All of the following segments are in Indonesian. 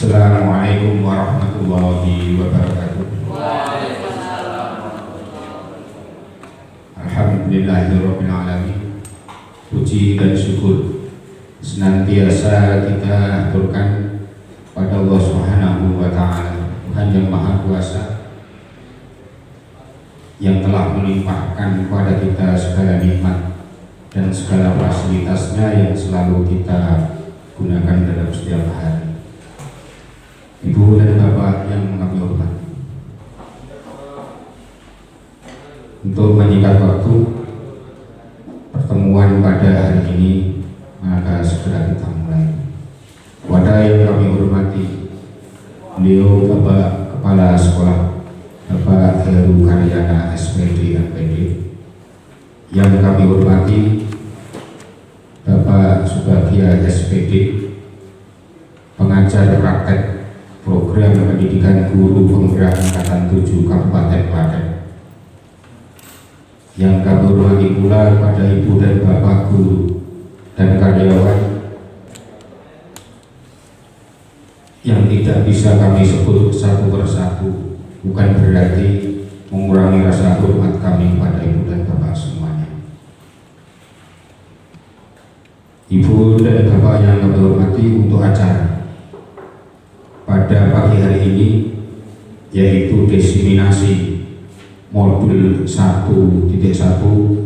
Assalamualaikum warahmatullahi wabarakatuh. Alhamdulillahirabbil alamin. Puji dan syukur senantiasa kita aturkan pada Allah Subhanahu wa taala, Tuhan yang Maha Kuasa, yang telah melimpahkan kepada kita segala nikmat dan segala fasilitasnya yang selalu kita gunakan dalam setiap hari. Ibu dan Bapak yang kami hormati, untuk menyingkat waktu pertemuan pada hari ini, maka segera kita mulai. Kepada yang kami hormati, beliau Bapak Kepala Sekolah Bapak Heru Karyana SPD MPD, yang kami hormati Bapak Subagia SPD, pengajar praktek program pendidikan guru penggerak angkatan 7 Kabupaten Klaten, yang kami hormati pula pada ibu dan bapak guru dan karyawan yang tidak bisa kami sebut satu persatu, bukan berarti mengurangi rasa hormat kami pada ibu dan bapak semuanya. Ibu dan bapak yang kami hormati, untuk acara pada pagi hari ini, yaitu diseminasi modul 1.1, 1.2, 1.3,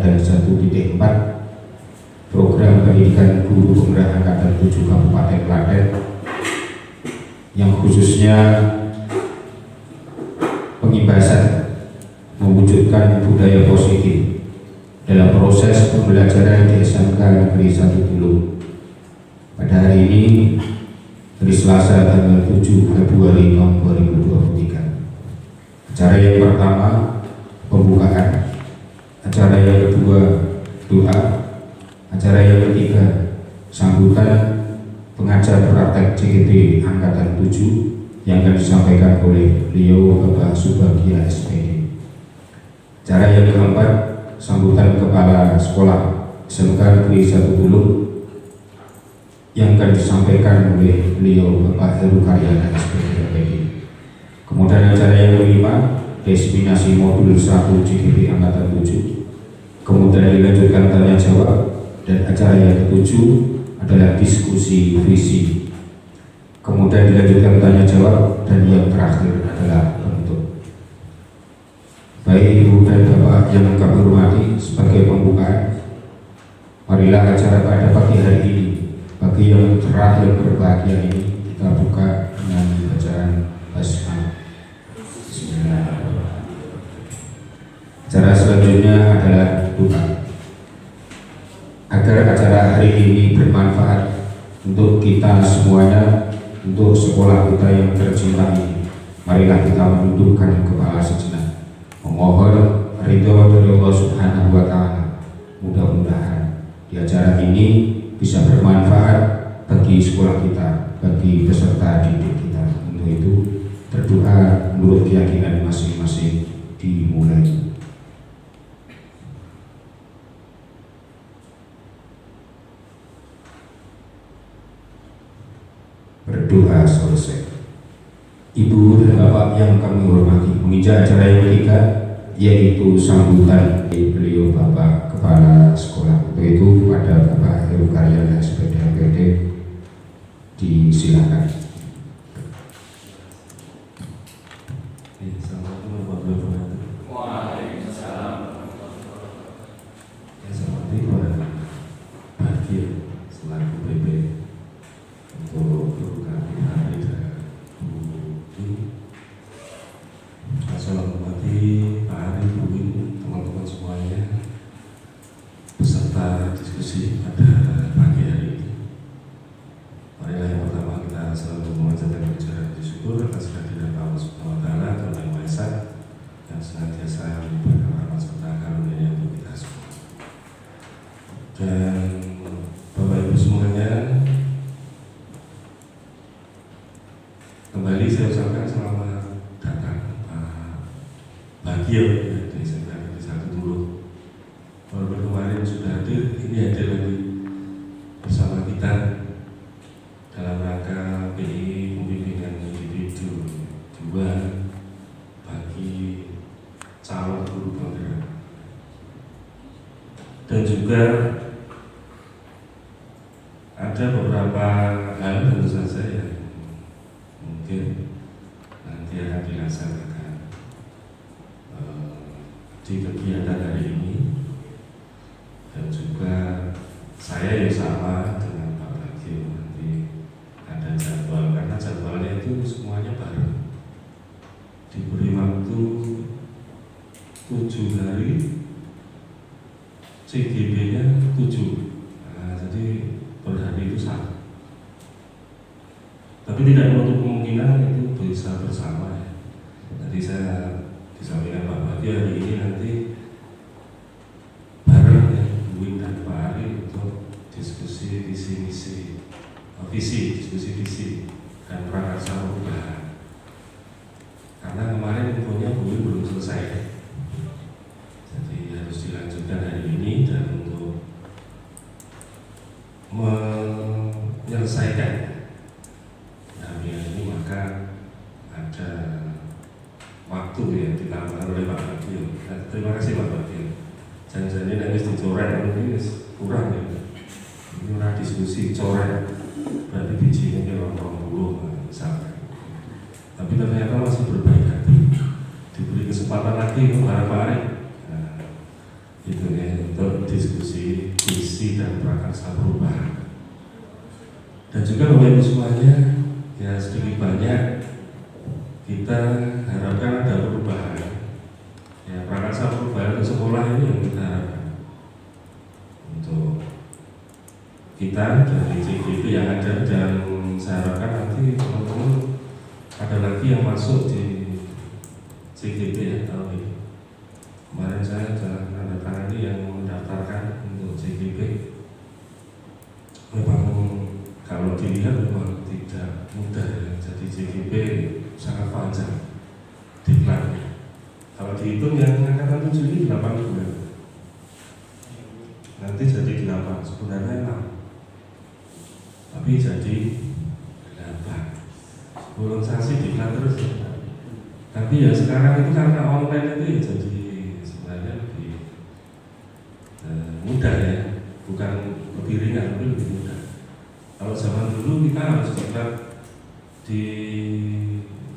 dan 1.4 program pendidikan guru penggerak angkatan 7 Kabupaten Klaten, yang khususnya pengimbasan mewujudkan budaya positif dalam proses pembelajaran di SMK Negeri 1 Bulung. Pada hari ini, hari Selasa tanggal 7 Februari tahun 2023. Acara yang pertama pembukaan, acara yang kedua doa, acara yang ketiga sambutan pengajar praktek CGT angkatan 7 yang akan disampaikan oleh beliau Bapak Subagia SPD. Acara yang keempat sambutan kepala sekolah SMK Negeri 1 Bulung yang akan disampaikan oleh beliau Bapak Heru Karyana SPD MPD. Kemudian acara yang kelima diseminasi modul 1 CGT angkatan 7. Kemudian dilanjutkan tanya jawab, dan acara yang ketujuh adalah diskusi visi. Kemudian dilanjutkan tanya jawab, dan yang terakhir adalah penutup. Baik ibu dan bapak yang kami hormati, sebagai pembukaan, marilah acara pada pagi hari ini, bagi yang terakhir berbahagia ini, kita buka dengan bacaan basmalah. Bismillahirrahmanirrahim. Acara selanjutnya adalah doa. Agar acara hari ini bermanfaat untuk kita semuanya, untuk sekolah kita yang tercinta ini, marilah kita menundukkan kepala sejenak, memohon ridho dari Allah Subhanahu wa taala. Mudah-mudahan di acara ini bisa bermanfaat bagi sekolah kita, bagi peserta didik kita. Untuk itu berdoa menurut keyakinan masing-masing dimulai. Berdoa selesai. Ibu dan bapak yang kami hormati, menginjak acara yang ketiga, yaitu sambutan beliau Bapak Kepala Sekolah, yaitu pada Bapak Heru Karyana SPD MPD. Disilakan. Assalamualaikum warahmatullahi wabarakatuh. Waalaikumsalam. Yang saya hormati Bapak Bagir selaku PP untuk program hari dan Bu. Saya hormati Pak Ari, Bu, teman-teman semuanya, peserta diskusi pada pagi hari ini. Marilah yang pertama kita selalu memanjatkan puja puji syukur atas kehadiran Allah Subhanahu wa taala, Tuhan Yang Maha Esa, yang senantiasa memberikan rahmat serta karunia untuk kita semua. Dan Bapak Ibu semuanya, kembali saya ucapkan selamat datang Pak Bagio di SMK Negeri 1 Bulung. Walaupun kemarin sudah hadir, ini hadir lagi bersama kita dan juga ada beberapa hal tentu saja yang mungkin nanti akan dilaksanakan di kegiatan hari ini, dan juga saya yang sama dengan Pak Bagio nanti ada jadwal, karena jadwalnya itu semuanya bareng, diberi waktu 7 hari, CGB-nya 7. Nah, jadi per hari itu sama, tapi tidak menutup kemungkinan itu bisa bersama ya. Jadi saya disampaikan Pak Bagio hari ini nanti bareng ya, Win dan Pak Ari untuk diskusi visi misi, diskusi visi dan prakarsa perubahan. Karena kemarin infonya Bu Win belum selesai, jadi harus dilanjutkan hari ini, dan untuk menyelesaikan yang ini maka ada waktu yang ditambahkan oleh Pak Bagio. Nah, terima kasih Pak Bagio. Jangan-jangan ini harus dicoret, ini kurang ya. Ini orang diskusi coret, berarti bijinya kira 20 misalnya. Tapi ternyata masih berbaik hati, diberi kesempatan lagi untuk Pak Ari. Nah, itu ya untuk diskusi visi dan prakarsa perubahan. Dan juga Bapak Ibu semuanya, ya sedikit banyak kita harapkan ada perubahan. Ya, prakarsa perubahan untuk sekolah ini yang kita harapkan. Untuk kita dari CGP yang ada, dan saya harapkan nanti teman-teman ada lagi yang masuk di CGP ya tahun ini. Kemarin saya sudah menandatangani yang mendaftarkan untuk CGP. Memang kalau dilihat memang tidak mudah ya. Jadi CGP sangat panjang diklatnya. Kalau dihitung yang angkatan 7 ini 8 bulan. Nanti jadi 8, sebenarnya 6. Tapi jadi 8. Belum sanksi diklat terus ya. Tapi ya sekarang itu karena online itu ya, jadi sebenarnya lebih mudah ya. Bukan lebih ringan, tapi lebih mudah. Kalau zaman dulu kita harus diklat di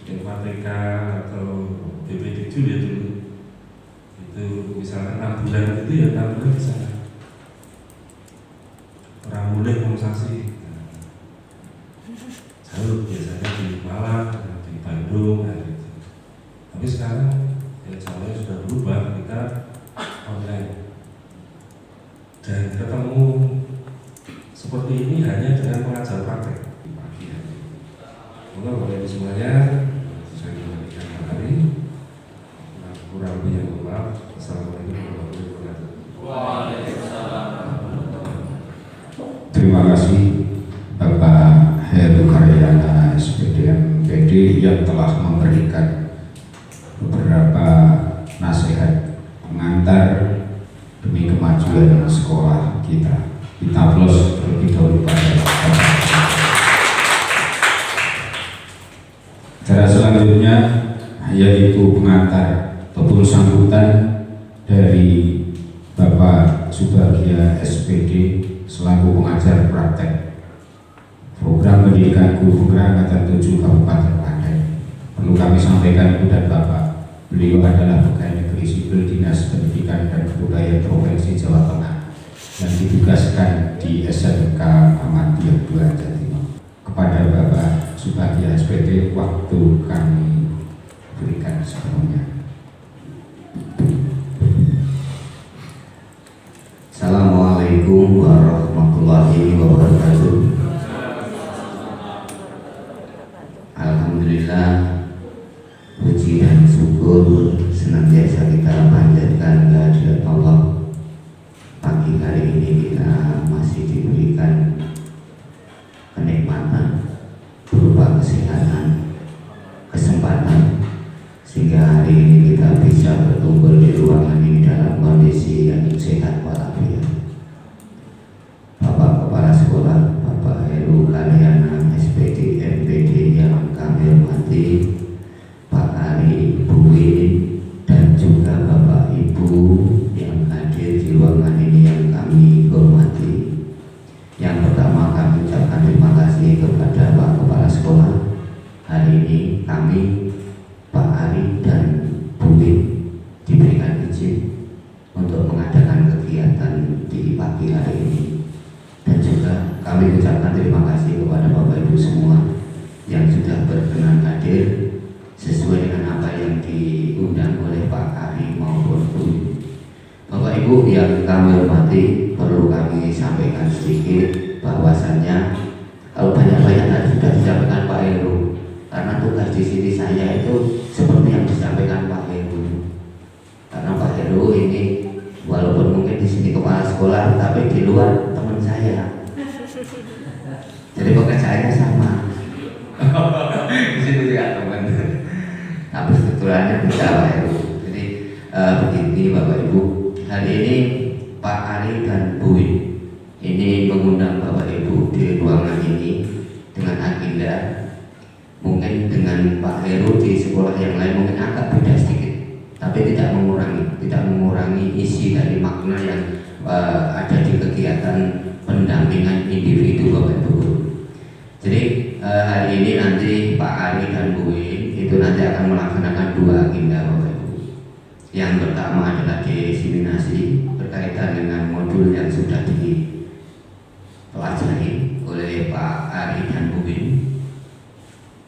FATK atau BPDIK ya dulu, itu misalnya 6 bulan itu ya 6 bulan di sana, orang boleh transaksi jauh, biasanya di Malang, di Bandung gitu. Tapi sekarang ya jalannya sudah berubah, kita online dan ketemu seperti ini hanya dengan pengajar praktek di pagi hari. Semoga Bapak Ibu semuanya saya kembalikan kembali. Kurang lebih yang maaf. Assalamualaikum warahmatullahi wabarakatuh. Waalaikumsalam. Terima kasih Bapak Heru Karyana SPDM PD yang telah memberikan beberapa nasihat pengantar demi kemajuan sekolah kita. Kita plus terlebih dahulu pada cara selanjutnya, yaitu pengantar ataupun sambutan dari Bapak Subagia SPD selaku pengajar praktek program pendidikan guru penggerak angkatan 7 Kabupaten Klaten. Perlu kami sampaikan kepada Bapak, beliau adalah pegawai negeri sipil Dinas Pendidikan dan Kebudayaan Provinsi Jawa Tengah yang ditugaskan di SMK Ahmadiyah 2 Jatimur. Kepada Bapak Subagia SPD, waktu kami berikan sepenuhnya. Assalamualaikum warahmatullahi wabarakatuh. Alhamdulillah, puji dan syukur senantiasa kita panjatkan kehadirat Allah. Pagi hari ini kita masih diberikan kenikmatan berupa kesehatan, kesempatan, sehingga hari ini kita bisa berkumpul di ruangan ini dalam kondisi yang sehat walafiat. Bapak Kepala Sekolah, Bapak Heru Karyana SPD MPD yang kami hormati, Pak Ari, Bu Win, kami ucapkan terima kasih kepada Bapak Ibu semua yang sudah berkenan hadir sesuai dengan apa yang diundang oleh Pak Ari maupun Bu. Bapak Ibu yang kami hormati, perlu kami sampaikan sedikit bahwasannya kalau banyak-banyak tadi sudah disampaikan Pak Heru, karena tugas di sini saya itu seperti yang disampaikan Pak Heru. Karena Pak Heru ini walaupun mungkin di sini kepala sekolah, tapi di luar teman saya. Jadi pekerjaannya sama. Di situ juga teman. Tapi strukturalnya beda Pak Heru. Jadi begini Bapak Ibu, hari ini Pak Ari dan Bu ini mengundang Bapak Ibu di ruangan ini dengan agenda mungkin dengan Pak Heru di sekolah yang lain mungkin agak beda sedikit, tapi tidak mengurangi isi dari makna yang ada di kegiatan pendampingan individu Bapak Ibu. Jadi hari ini nanti Pak Ari dan Bu itu nanti akan melaksanakan dua agenda Bapak Ibu. Yang pertama adalah diseminasi berkaitan dengan modul yang sudah dipelajari oleh Pak Ari dan Bu.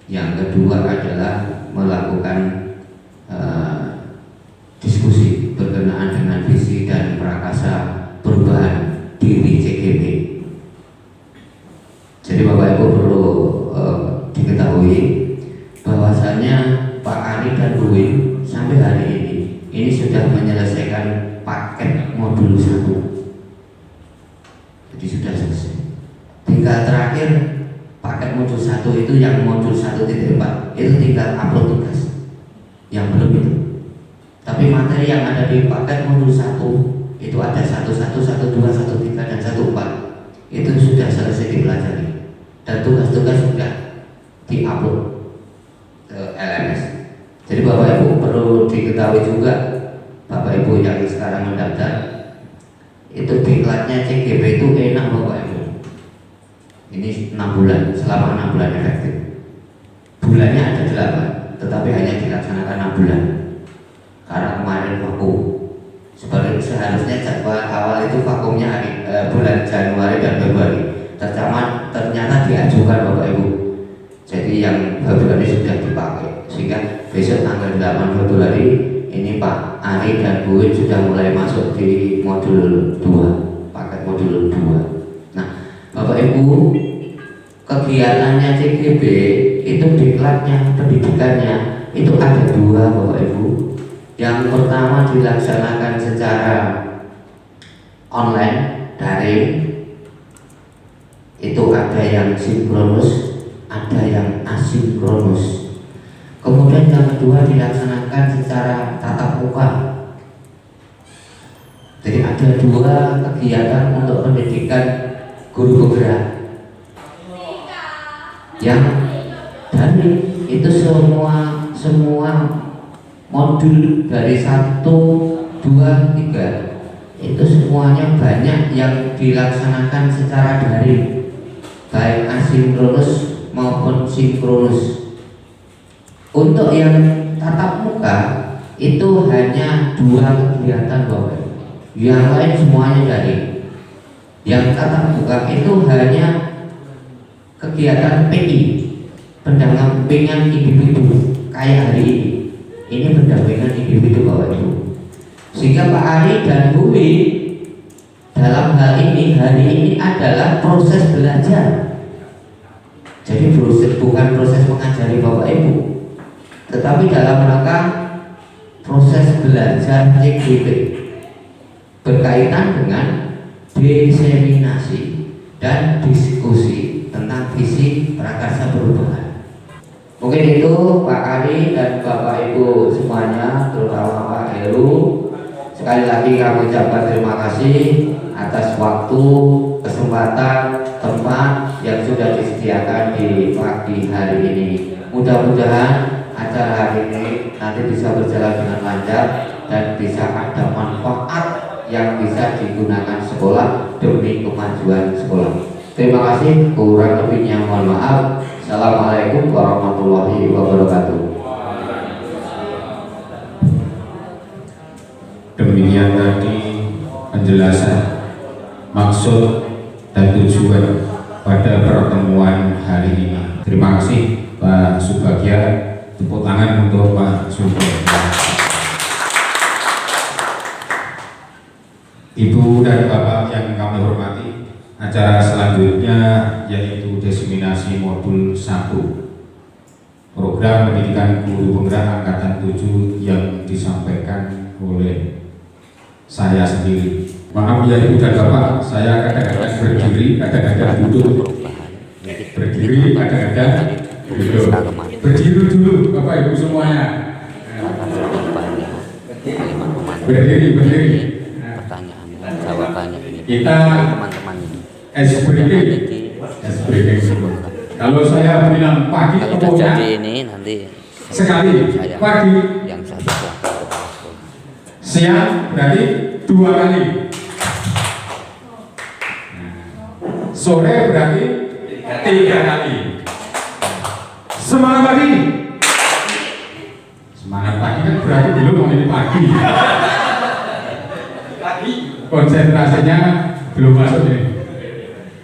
Yang kedua adalah melakukan diskusi berkenaan dengan visi dan prakasa perubahan diri CGP. Jadi Bapak Ibu perlu diketahui bahwasannya Pak Ari dan Bu sampai hari ini sudah menyelesaikan paket modul 1. Jadi sudah selesai. Tinggal terakhir paket modul 1 itu yang modul 1.4 itu tinggal upload tugas. Yang belum itu. Tapi materi yang ada di paket modul 1 itu ada 1.1, 1.2, 1.3 dan 1.4. Itu sudah selesai dipelajari. Dan tugas-tugas sudah diupload ke LMS. Jadi Bapak Ibu perlu diketahui juga, Bapak Ibu yang sekarang mendaftar, itu diklatnya CGP itu enak Bapak Ibu. Ini 6 bulan, selama 6 bulan efektif. Bulannya ada 8, tetapi hanya dilaksanakan 6 bulan. Karena kemarin vakum. Seperti seharusnya jadwal awal itu vakumnya bulan Januari dan Februari. Ternyata diajukan Bapak Ibu. Jadi yang Februari sudah dipakai, sehingga besok tanggal 8 Februari ini Pak Ari dan Bu sudah mulai masuk di modul 2, paket modul 2. Nah Bapak Ibu, kegiatannya CGB itu diklatnya, pendidikannya itu ada 2 Bapak Ibu. Yang pertama dilaksanakan secara online, daring. Itu ada yang sinkronus, ada yang asinkronus. Kemudian yang kedua dilaksanakan secara tatap muka. Jadi ada 2 kegiatan untuk pendidikan guru penggerak. Yang daring itu semua modul dari 1, 2, 3 itu semuanya banyak yang dilaksanakan secara daring, baik asinkronus maupun sinkronus. Untuk yang tatap muka itu hanya 2 kegiatan Bapak. Yang lain semuanya daring. Yang tatap muka itu hanya kegiatan PI, pendampingan individu kayak hari ini. Ini pendampingan individu Bapak Ibu. Sehingga Pak Ari dan Bu dalam hal ini hari ini adalah proses belajar. Jadi bukan proses mengajari Bapak Ibu, tetapi dalam rangka proses belajar CGP berkaitan dengan diseminasi dan diskusi tentang visi prakarsa perubahan. Mungkin itu Pak Ari dan Bapak Ibu semuanya, terutama Pak Heru. Sekali lagi kami ucapkan terima kasih atas waktu, kesempatan, tempat yang sudah disediakan di pagi hari ini. Mudah-mudahan acara hari ini nanti bisa berjalan dengan lancar dan bisa ada manfaat yang bisa digunakan sekolah demi kemajuan sekolah. Terima kasih, kurang lebihnya mohon maaf. Assalamualaikum warahmatullahi wabarakatuh. Demikian tadi penjelasan maksud dan tujuan pada pertemuan hari ini. Terima kasih Pak Subagya. Tepuk tangan untuk Pak Subagya. Ibu dan Bapak yang kami hormati, acara selanjutnya yaitu diseminasi modul 1 program pendidikan guru penggerak angkatan 7 yang disampaikan oleh saya sendiri. Maaf ya Ibu dan Bapak, saya kadang-kadang berdiri, kadang-kadang duduk. Berdiri, kadang-kadang duduk. Berdiri dulu Bapak Ibu semuanya. Berdiri. Jawabannya Kita teman-teman ini. SBD. Kalau saya bilang pagi Kalau sudah pokoknya jadi ini nanti sekali, saya pagi, yang satu kelas. siang berarti 2 kali. Sore berarti 3 kali. Semangat pagi. Semangat pagi kan berarti belum mau ini pagi. Konsentrasinya belum masuk ini.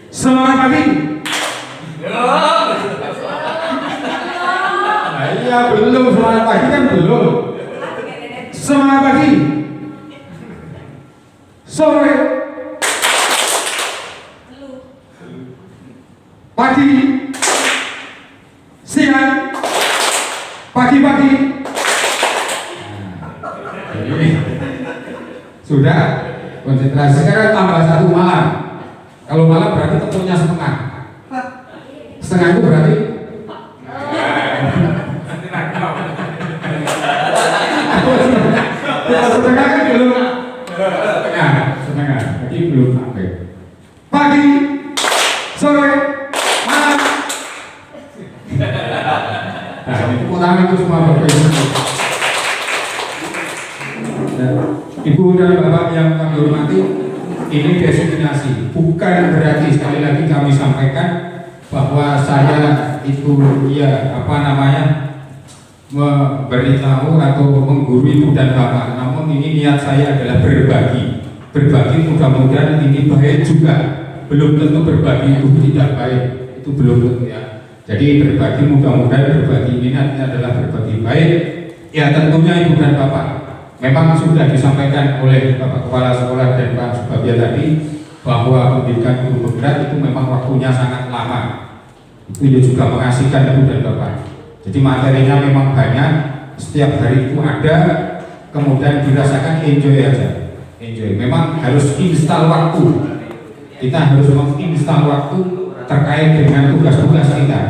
Semangat pagi. Nah, iya belum, semangat pagi kan belum. Semangat pagi. Sore. Pagi. Siang. Pagi-pagi. Ini sudah konsentrasi. Sekarang tambah 1 malam. Kalau malam berarti tentunya setengah. Setengah itu berarti setengah kan belum setengah. Jadi belum sampai. Pagi, sore, malam. Nah, ini kurangan itu semua Bapak Ibu. Ibu dan Bapak yang kami hormati, ini diseminasi. Bukan berarti sekali lagi kami sampaikan bahwa saya itu memberitahu atau menggurui Ibu dan Bapak. Namun ini niat saya adalah berbagi. Berbagi mudah-mudahan ini baik juga. Belum tentu berbagi itu tidak baik. Itu belum tentu ya. Jadi berbagi mudah-mudahan berbagi niatnya adalah berbagi baik. Ya tentunya Ibu dan Bapak. Memang sudah disampaikan oleh Bapak Kepala Sekolah dan Pak Subagya tadi bahwa pendidikan guru penggerak itu memang waktunya sangat lama. Itu juga mengasihkan Ibu dan Bapak. Jadi materinya memang banyak, setiap hari itu ada, kemudian dirasakan enjoy aja. Enjoy. Memang harus install waktu. Kita harus menginstal waktu terkait dengan tugas-tugas kita.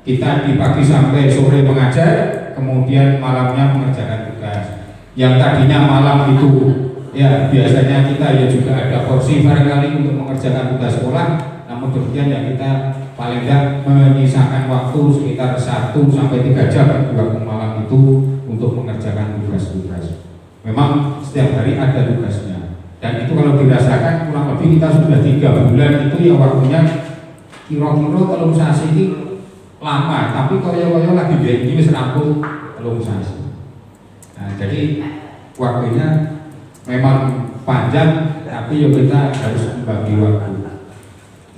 Kita di pagi sampai sore mengajar, kemudian malamnya mengerjakan tugas. Yang tadinya malam itu ya biasanya kita ya juga ada porsi barangkali untuk mengerjakan tugas sekolah, namun demikian ya kita paling tidak menyisakan waktu sekitar 1 sampai 3 jam di waktu malam itu untuk mengerjakan tugas-tugas. Memang setiap hari ada tugasnya, dan itu kalau dirasakan kurang lebih kita sudah 3 bulan itu ya waktunya kira-kira kalau sasi ini lama, tapi koyo-koyo lagi ini wis rampung kalau sasi. Nah, jadi waktunya memang panjang, tapi ya kita harus membagi waktu.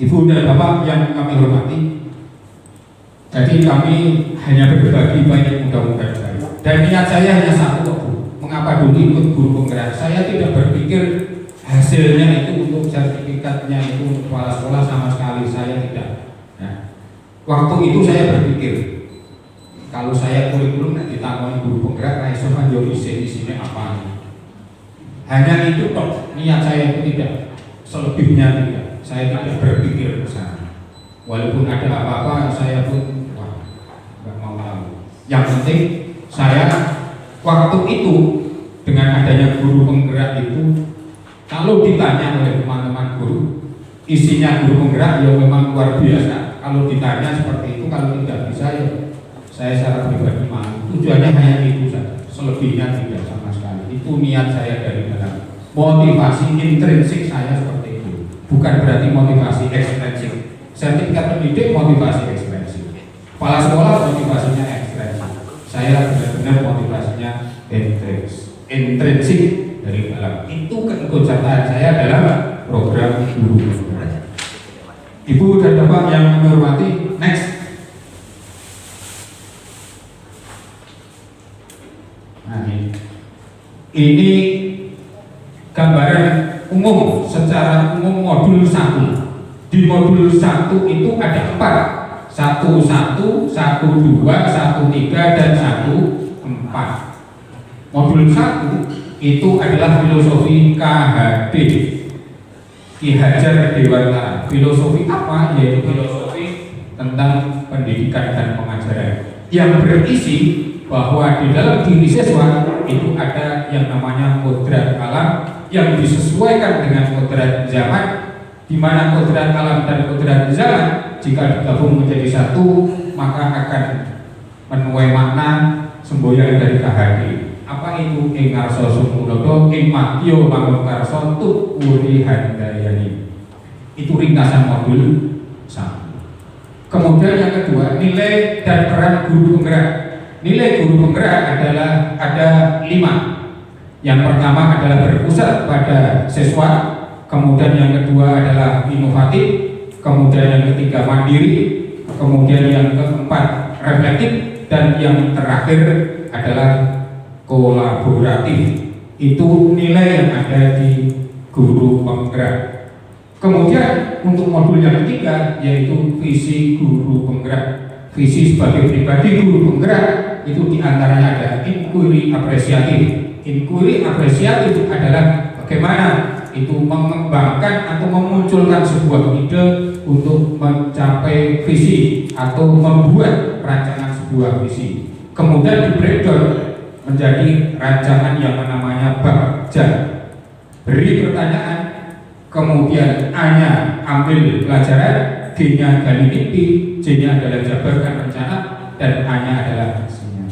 Ibu dan Bapak yang kami hormati, jadi kami hanya berbagi banyak mudah-mudahan saya. Dan niat saya hanya satu kok, mengapa dulu ikut guru penggerak? Saya tidak berpikir hasilnya itu untuk sertifikatnya itu untuk kepala sekolah, sama sekali saya tidak. Nah, waktu itu saya berpikir kalau saya kurikulum nanti ditangani guru penggerak, raiso kan yo isinya apa? Hanya itu kok, niat saya itu tidak, selebihnya tidak. Saya tidak berpikir ke sana. Walaupun ada apa-apa, saya pun nggak mau tahu. Yang penting saya waktu itu dengan adanya guru penggerak itu, kalau ditanya oleh teman-teman guru, isinya guru penggerak ya memang luar biasa. Kalau ditanya seperti itu, kalau tidak bisa ya saya secara pribadi malu. Tujuannya hanya itu saja, selebihnya tidak sama sekali. Itu niat saya dari dalam motivasi intrinsik saya seperti itu. Bukan berarti motivasi ekstrinsi. Sertifikat pendidik motivasi ekstrinsi. Kepala sekolah motivasinya ekstrinsi. Saya benar-benar motivasinya intrinsik dari dalam. Itu keikutsertaan saya dalam program guru. Ibu dan Bapak yang kami hormati, next. Nah, ini gambaran umum secara umum modul 1. Di modul 1 itu ada 4, 1.1, 1.2, 1.3 dan 1.4. Modul 1 itu adalah filosofi KHD, Ki Hajar Dewantara. Filosofi apa? Yaitu filosofi tentang pendidikan dan pengajaran yang berisi bahwa di dalam diri siswa itu ada yang namanya kodrat alam yang disesuaikan dengan kodrat zaman, di mana kodrat alam dan kodrat zaman jika digabung menjadi satu maka akan menuai makna semboyan dari KHD. Apa itu? Ing ngarsa sumulodo ing madya mangunkarsa tuk wuri handayani. Itu ringkasan modul 1. Kemudian yang kedua, nilai dan peran guru penggerak. Nilai guru penggerak adalah ada 5. Yang pertama adalah berpusat pada siswa, kemudian yang kedua adalah inovatif, kemudian yang ketiga mandiri, kemudian yang keempat reflektif, dan yang terakhir adalah kolaboratif. Itu nilai yang ada di guru penggerak. Kemudian untuk modul yang ketiga yaitu visi guru penggerak. Visi sebagai pribadi guru penggerak itu diantaranya ada inquiry apresiatif. Inquiry apresiatif adalah bagaimana itu mengembangkan atau memunculkan sebuah ide untuk mencapai visi atau membuat rancangan sebuah visi. Kemudian di breakdown menjadi rancangan yang namanya bagja. Beri pertanyaan, kemudian A-nya ambil pelajaran, D-nya gali mimpi, C-nya adalah jabarkan rencana, dan A-nya adalah aksinya.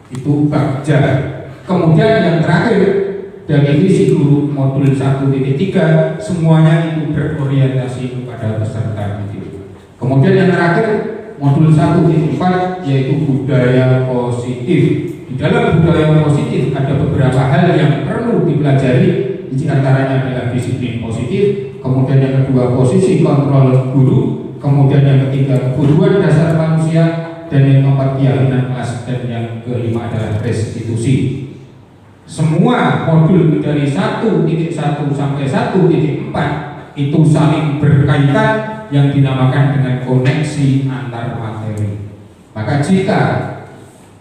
Itu bagja. Kemudian yang terakhir dari visi guru modul 1.3 semuanya itu berorientasi kepada peserta didik. Kemudian yang terakhir modul 1.4 yaitu budaya positif. Di dalam budaya positif ada beberapa hal yang perlu dipelajari. Di antaranya adalah disiplin positif, kemudian yang kedua posisi kontrol guru, kemudian yang ketiga kebutuhan dasar manusia, dan yang keempat keyakinan kelas, dan yang kelima adalah restitusi. Semua modul dari 1.1 sampai 1.4 itu saling berkaitan yang dinamakan dengan koneksi antar materi. Maka jika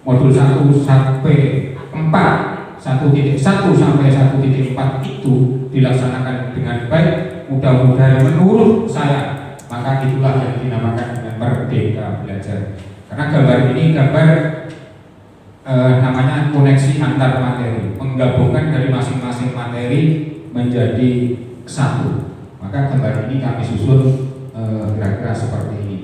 modul 1 sampai 4, 1.1 sampai 1.4 itu dilaksanakan dengan baik, mudah-mudahan menurut saya, maka itulah yang dinamakan dengan merdeka belajar. Karena gambar ini gambar namanya koneksi antar materi, menggabungkan dari masing-masing materi menjadi satu. Maka gambar ini kami susun kira-kira seperti ini.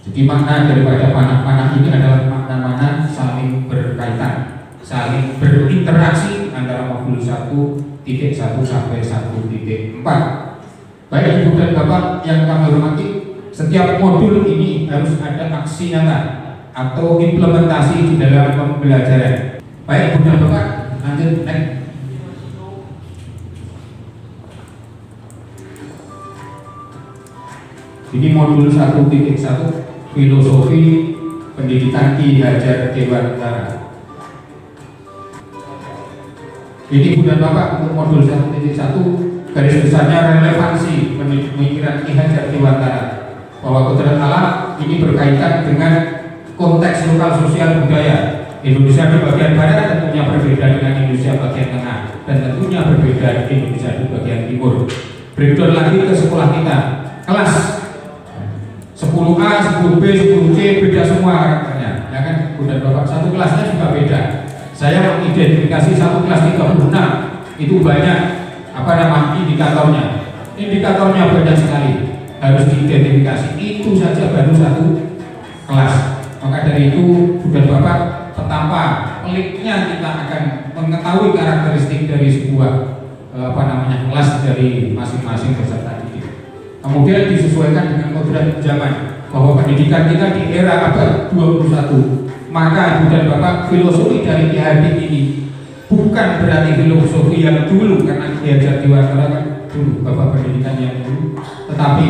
Jadi makna daripada panah-panah ini adalah makna-makna saling berkaitan, saling berinteraksi antara modul 1.1 sampai 1.4. Baik Ibu dan Bapak yang kami hormati, setiap modul ini harus ada aksi nyata atau implementasi di dalam pembelajaran. Baik Ibu dan Bapak, lanjut next. Ini modul 1.1 filosofi pendidikan Ki Hajar Dewantara. Ini Bu dan Bapak untuk modul 1.1 garis besarnya relevansi pemikiran Ki Hajar Dewantara bahwa kodrat alam ini berkaitan dengan konteks lokal sosial budaya. Indonesia di bagian barat tentunya berbeda dengan Indonesia bagian tengah, dan tentunya berbeda di Indonesia di bagian timur. Breakdown lagi ke sekolah kita, kelas 10A, 10B, 10C beda semua karakternya, ya kan? Dan Bapak, satu kelasnya juga beda. Saya mengidentifikasi satu kelas 36 itu banyak indikatornya. Indikatornya banyak sekali, harus diidentifikasi. Itu saja baru satu kelas. Maka dari itu, dan Bapak, betapa peliknya kita akan mengetahui karakteristik dari sebuah kelas dari masing-masing peserta didik. Kemudian disesuaikan dengan kodrat zaman bahwa pendidikan kita di era abad 21. Maka Ibu dan Bapak, filosofi dari Ki Hajar ini bukan berarti filosofi yang dulu, karena Ki Hajar Dewantara kan dulu, Bapak Pendidikan yang dulu, tetapi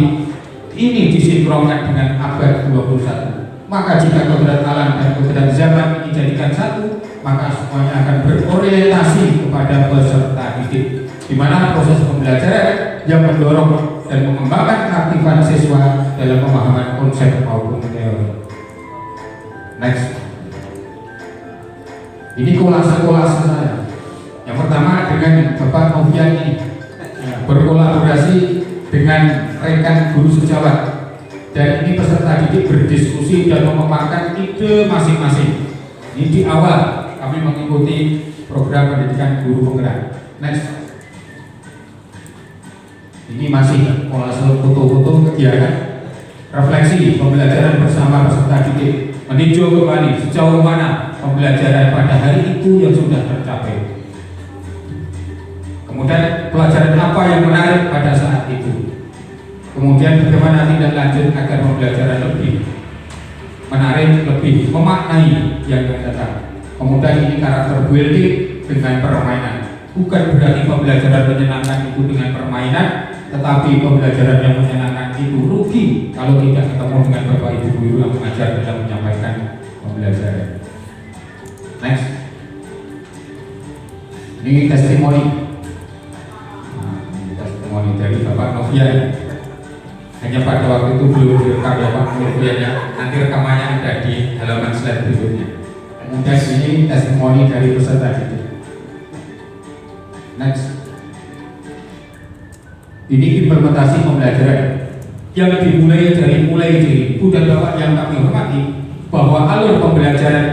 ini disinkronkan dengan abad 21. Maka jika kodrat alam dan kodrat zaman dijadikan satu, maka semuanya akan berorientasi kepada peserta didik, di mana proses pembelajaran yang mendorong dan mengembangkan keaktifan siswa dalam pemahaman konsep maupun teori. Next. Ini kolase-kolase saya. Yang pertama dengan Bapak Novian ini berkolaborasi dengan rekan guru sejawat, dan ini peserta didik berdiskusi dan memaparkan ide masing-masing. Ini di awal kami mengikuti program pendidikan guru penggerak. Next. Ini masih kolase foto-foto kegiatan refleksi pembelajaran bersama peserta didik, meninjau kembali sejauh mana pembelajaran pada hari itu yang sudah tercapai. Kemudian pelajaran apa yang menarik pada saat itu. Kemudian bagaimana tindak lanjut agar pembelajaran lebih menarik, lebih memaknai yang akan datang. Kemudian ini karakter building dengan permainan. Bukan berarti pembelajaran menyenangkan itu dengan permainan, tetapi pembelajaran yang menyenangkan itu rugi kalau tidak ketemu dengan Bapak Ibu guru yang mengajar dalam menyampaikan pembelajaran. Next. Ini testimoni. Testimoni dari Bapak Novian. Hanya pada waktu itu belum direkam Bapak Novian ya. Nanti rekamannya ada di halaman slide berikutnya. Kemudian ini testimoni dari peserta didik. Next. Ini implementasi pembelajaran yang dimulai dari Ibu dan Bapak yang kami hormati, bahwa alur pembelajaran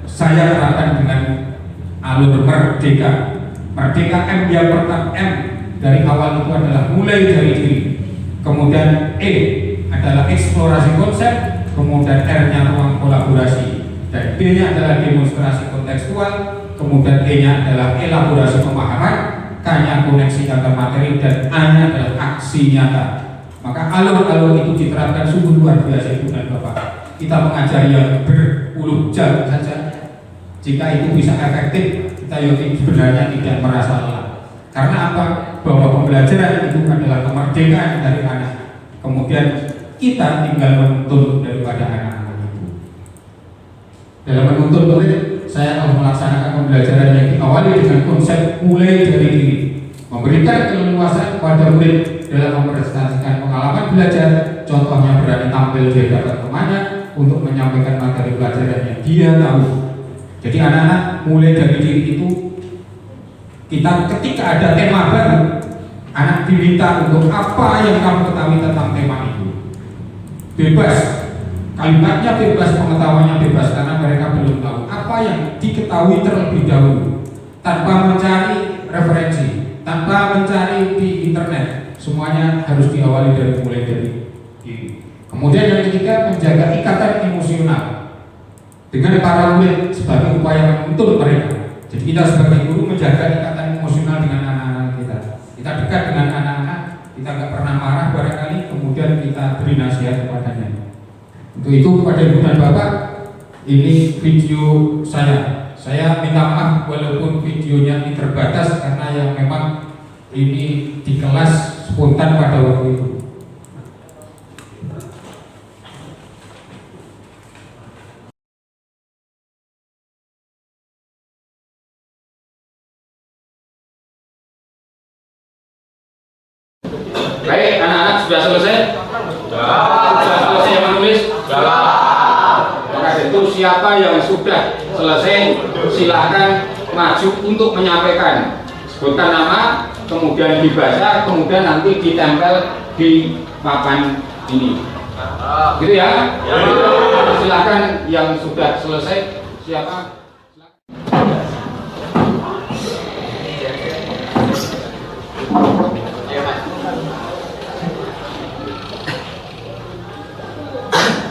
saya terapkan dengan alur merdeka. Merdeka M yang pertama M dari awal itu adalah mulai dari diri. Kemudian E adalah eksplorasi konsep, kemudian R-nya ruang kolaborasi, dan D-nya adalah demonstrasi kontekstual, kemudian E-nya adalah elaborasi pemahaman, K-nya koneksi antar materi, dan A-nya adalah aksi nyata. Maka alur-alur itu diterapkan sungguh luar biasa Ibu dan Bapak. Kita mengajar yang berpuluh jam saja. Jika itu bisa efektif, kita yakin sebenarnya tidak merasa lelah. Karena apa? Bahwa pembelajaran itu adalah kemerdekaan dari anak. Kemudian kita tinggal menuntun daripada anak-anak itu. Dalam menuntun murid, saya akan melaksanakan pembelajaran yang diawali dengan konsep mulai dari diri, memberikan keleluasan kepada murid dalam mempresentasikan pengalaman belajar. Contohnya berani tampil di hadapan temannya untuk menyampaikan materi pelajaran yang dia tahu. Jadi anak-anak mulai dari diri itu, kita ketika ada tema baru, anak diminta untuk apa yang kamu ketahui tentang tema itu. Bebas, kalimatnya bebas, pengetahuannya bebas, karena mereka belum tahu apa yang diketahui terlebih dahulu, tanpa mencari referensi, tanpa mencari di internet. Semuanya harus diawali dari mulai dari diri. Kemudian yang ketiga, menjaga ikatan emosional dengan para murid sebagai upaya menuntun mereka. Jadi kita sebagai guru menjaga ikatan emosional dengan anak-anak kita. Kita dekat dengan anak-anak, kita nggak pernah marah barangkali, kemudian kita beri nasihat kepadanya. Untuk itu kepada Ibu dan Bapak, ini video saya. Saya minta maaf walaupun videonya ini terbatas karena yang memang ini di kelas spontan pada waktu itu. Baik, anak-anak sudah selesai? Sudah selesai menulis? Maka itu siapa yang sudah selesai, silakan maju untuk menyampaikan. Sebutkan nama, kemudian dibaca, kemudian nanti ditempel di papan ini. Gitu ya? Silakan yang sudah selesai, siapa?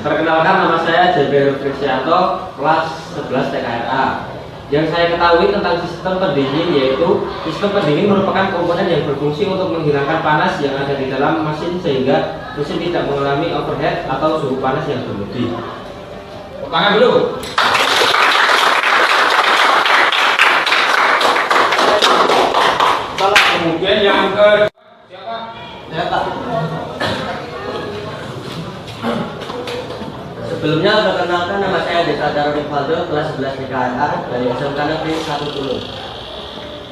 Perkenalkan, nama saya Jaber Kristianto, kelas 11 TKRA. Yang saya ketahui tentang sistem pendingin yaitu sistem pendingin merupakan komponen yang berfungsi untuk menghilangkan panas yang ada di dalam mesin sehingga mesin tidak mengalami overheat atau suhu panas yang berlebih. Tangan dulu. Kemudian yang ke siapa? Sebelumnya perkenalkan, nama saya Desa Darul Faldo, kelas 11 TKA dari SMK Negeri 1 Tulung.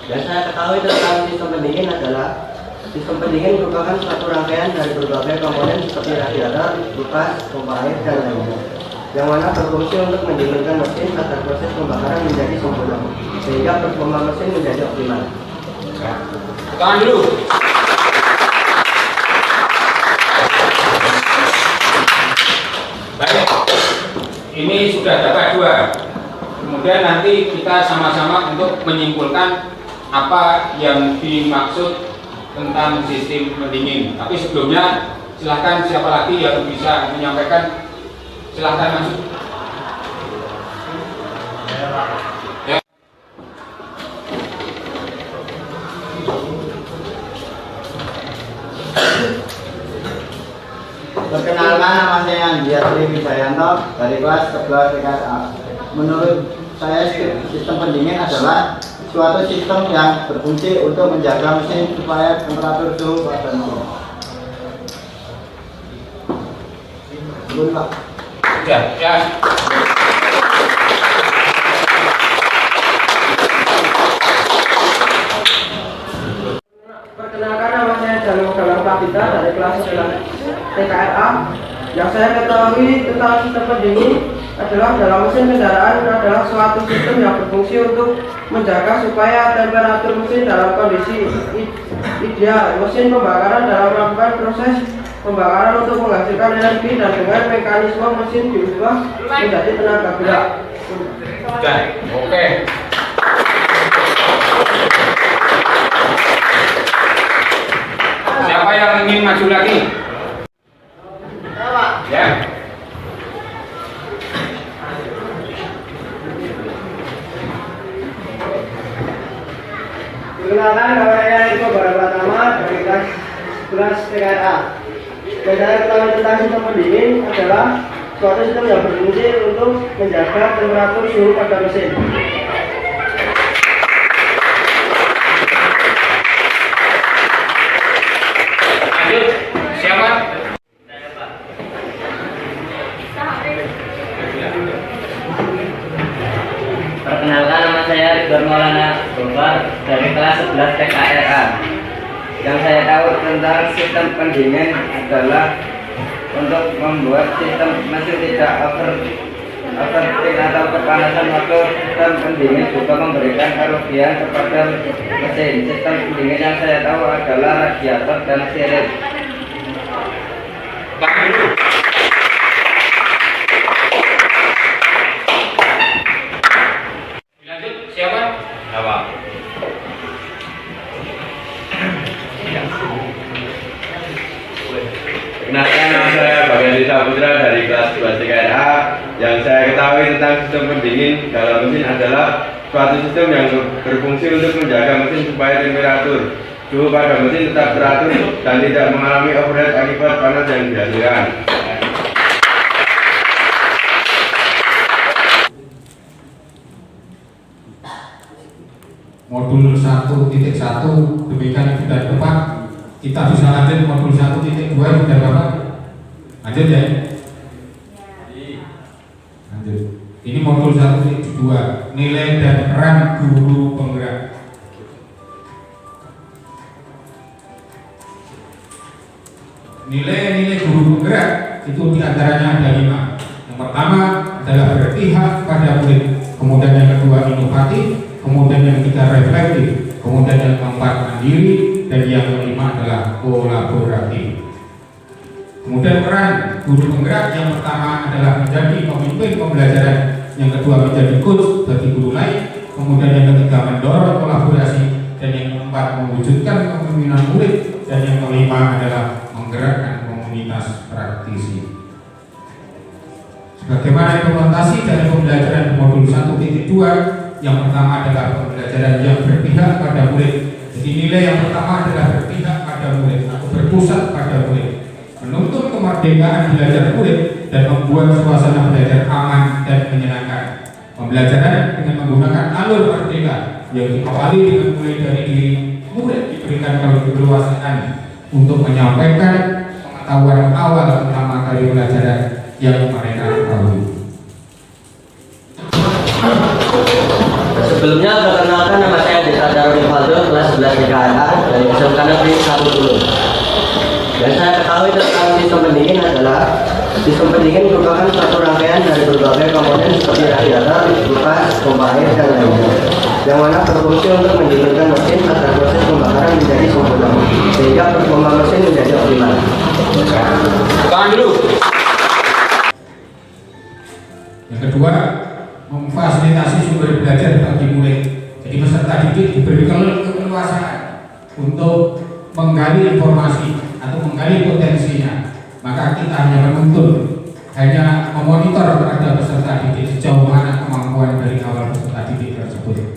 Dan saya ketahui tentang sistem pendingin adalah sistem pendingin merupakan suatu rangkaian dari berbagai komponen seperti radiator, kipas, pompa air, dan lainnya, yang mana berfungsi untuk mendinginkan mesin agar proses pembakaran menjadi sempurna, sehingga performa mesin menjadi optimal. Tahan dulu. Baik, ini sudah dapat 2. Kemudian nanti kita sama-sama untuk menyimpulkan apa yang dimaksud tentang sistem pendingin. Tapi sebelumnya silahkan siapa lagi yang bisa menyampaikan, silahkan masuk. Ya. Perkenalkan, nama saya Andi Atri Wijayanto dari kelas 11 TKA. Menurut saya sistem pendingin adalah suatu sistem yang berfungsi untuk menjaga mesin supaya temperatur suhu pada mesin. Belum, Pak. Ya. Perkenalkan, nama saya Jalur Galang Kapita dari kelas 11 TKA. Yang saya ketahui tentang sistem pendingin adalah dalam mesin kendaraan adalah suatu sistem yang berfungsi untuk menjaga supaya temperatur mesin dalam kondisi ideal. Mesin pembakaran dalam melakukan proses pembakaran untuk menghasilkan energi dan dengan mekanisme mesin diubah menjadi tenaga gerak. Oke. Siapa yang ingin maju lagi? Ya. Perkenalkan, nama saya Eko Baratama dari kelas 11 TKA. Dan saya ketahui tentang sistem pendingin adalah suatu sistem yang berfungsi untuk menjaga temperatur suhu pada mesin. Lanjut. Siapa? Perkenalkan, nama saya Ridwan Maulana Gombar dari kelas 11 TKA. Yang saya tahu tentang sistem pendingin adalah untuk membuat sistem mesin tidak overheating atau kepanasan waktu sistem pendingin juga memberikan kerugian kepada mesin. Sistem pendingin yang saya tahu adalah radiator dan sirip. Lanjut. Siapa? Apa? Kenalkan, nama saya Bagian Saputra dari kelas 2 TKA. Yang saya ketahui tentang sistem pendingin dalam mesin adalah suatu sistem yang berfungsi untuk menjaga mesin supaya temperatur suhu pada mesin tetap teratur dan tidak mengalami overheat akibat panas yang dihasilkan. Modul 1.1 demikian sudah tepat. Kita bisa lanjut modul 1.2 sudah Bapak. Lanjut ya. Lanjut. Ini modul 1.2, nilai dan peran guru penggerak. Nilai-nilai guru penggerak itu diantaranya ada 5. Yang pertama adalah berpihak pada murid, kemudian yang kedua inovatif, kemudian yang ketiga reflektif, kemudian yang keempat mandiri, dan yang kelima adalah kolaboratif. Kemudian peran guru penggerak yang pertama adalah menjadi pemimpin pembelajaran, yang kedua menjadi coach bagi guru lain, kemudian yang ketiga mendorong kolaborasi, dan yang keempat mewujudkan kepemimpinan murid, dan yang kelima adalah menggerakkan komunitas praktisi. Sebagaimana implementasi dari pembelajaran modul 1.2, yang pertama adalah pembelajaran yang berpihak pada murid. Jadi nilai yang pertama adalah berpihak pada murid atau berpusat pada murid, menuntut kemerdekaan belajar murid dan membuat suasana belajar aman dan menyenangkan. Pembelajaran dengan menggunakan alur merdeka yang diawali dengan mulai dari diri murid diberikan keleluasaan untuk menyampaikan pengetahuan awal tentang materi pelajaran yang mereka ketahui. Sebelumnya perkenalkan, nama saya Desa Darul Fadil, kelas 11 DKA dari SMK Negeri 1 Dulu. Dan saya ketahui tentang sistem pendingin adalah sistem pendingin merupakan suatu rangkaian dari berbagai komponen seperti radiator, kulkas, pompa air, dan lainnya, yang mana berfungsi untuk mendinginkan mesin agar proses pembakaran menjadi sempurna, sehingga performa mesin menjadi optimal. Tahan dulu. Yang kedua, memfasilitasi sumber belajar bagi murid. Jadi peserta didik diberi keleluasaan untuk menggali informasi atau menggali potensinya. Maka kita hanya menuntut, hanya memonitor kepada peserta didik sejauh mana kemampuan dari awal peserta didik tersebut.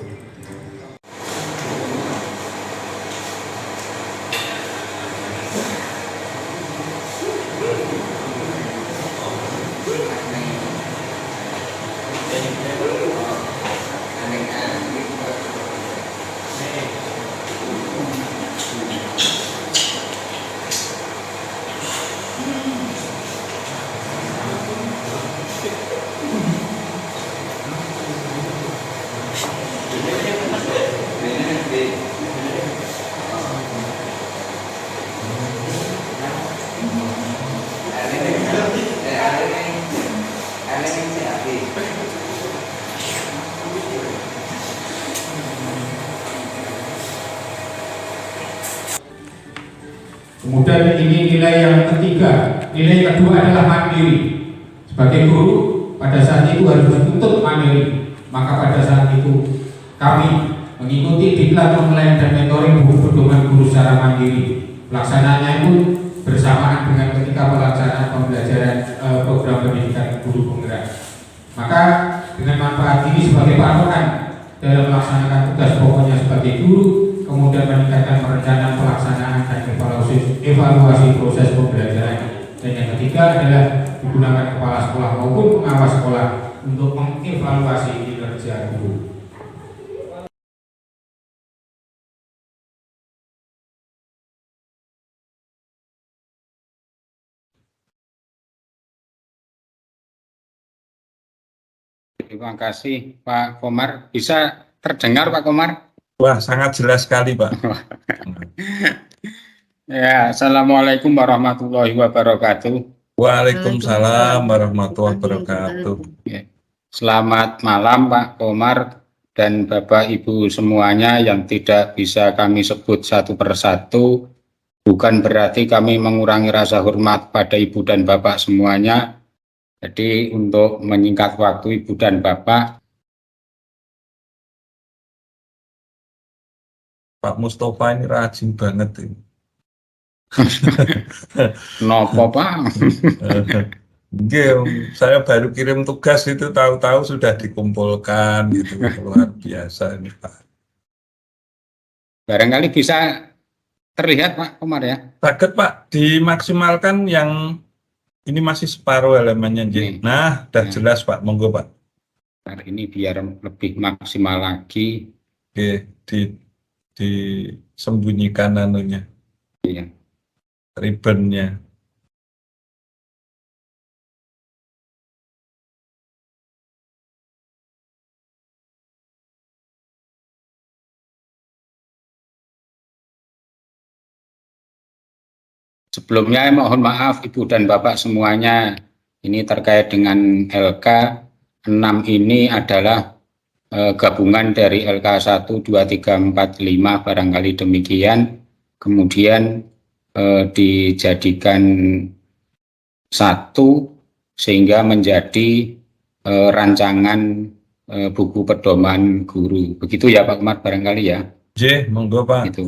Kemudian ini nilai yang ketiga. Nilai kedua adalah mandiri. Sebagai guru, pada saat itu harus dituntut mandiri. Maka pada saat itu kami mengikuti diklat online dan mentoring buku pedoman guru secara mandiri. Pelaksanaannya pun bersamaan dengan ketika pelaksanaan pembelajaran program pendidikan guru penggerak. Maka dengan manfaat ini sebagai patokan dalam melaksanakan tugas pokoknya sebagai guru, kemudian meningkatkan perencanaan pelaksanaan dan evaluasi proses pembelajaran. Dan yang ketiga adalah digunakan kepala sekolah maupun pengawas sekolah untuk mengevaluasi kinerja guru. Terima kasih Pak Komar. Bisa terdengar Pak Komar? Wah, sangat jelas sekali Pak. Ya, Assalamualaikum warahmatullahi wabarakatuh. Waalaikumsalam warahmatullahi wabarakatuh. Selamat malam Pak Komar dan Bapak Ibu semuanya yang tidak bisa kami sebut satu persatu. Bukan berarti kami mengurangi rasa hormat pada Ibu dan Bapak semuanya. Jadi untuk menyingkat waktu Ibu dan Bapak, Pak Mustafa ini rajin banget ini. nopo Pak? Nggih, saya baru kirim tugas itu tahu-tahu sudah dikumpulkan gitu. Luar biasa ini Pak. Barangkali bisa terlihat Pak Komar ya? Sakit Pak, dimaksimalkan yang ini masih separuh elemennya. Nah, udah jelas Pak, monggo Pak. Nah, ini biar lebih maksimal lagi. Oke, disembunyikan anunya. Iya. Ribbonnya. Sebelumnya mohon maaf Ibu dan Bapak semuanya, ini terkait dengan LK 6 ini adalah gabungan dari LK 1, 2, 3, 4, 5 barangkali demikian, kemudian dijadikan satu sehingga menjadi rancangan buku pedoman guru. Begitu ya Pak Komar barangkali ya? Monggo Pak. Gitu.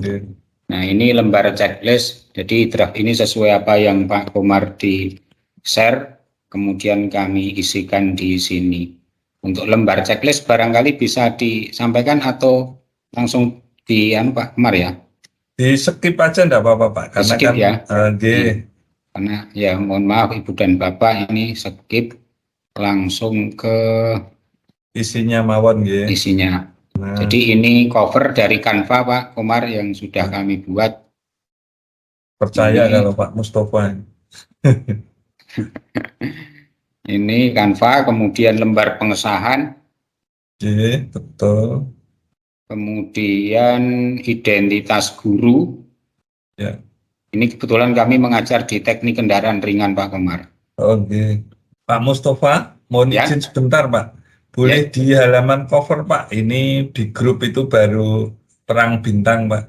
Nah ini lembar checklist, jadi draft ini sesuai apa yang Pak Komar di share, kemudian kami isikan di sini. Untuk lembar checklist barangkali bisa disampaikan atau langsung di Pak Komar ya? Di skip aja enggak apa-apa Pak, karena skip, kan ya. Karena ya mohon maaf Ibu dan Bapak ini skip langsung ke isinya mawon nggih. Isinya. Nah. Jadi ini cover dari Canva Pak Komar yang sudah kami buat. Percaya Ini. kalau Pak Mustafa. Ini Canva, kemudian lembar pengesahan, Oke, betul. kemudian identitas guru. Ya. Ini kebetulan kami mengajar di teknik kendaraan ringan Pak Komar. Oke. Pak Mustafa, mohon Ya. izin sebentar Pak. Boleh di halaman cover Pak. Ini di grup itu baru perang bintang Pak.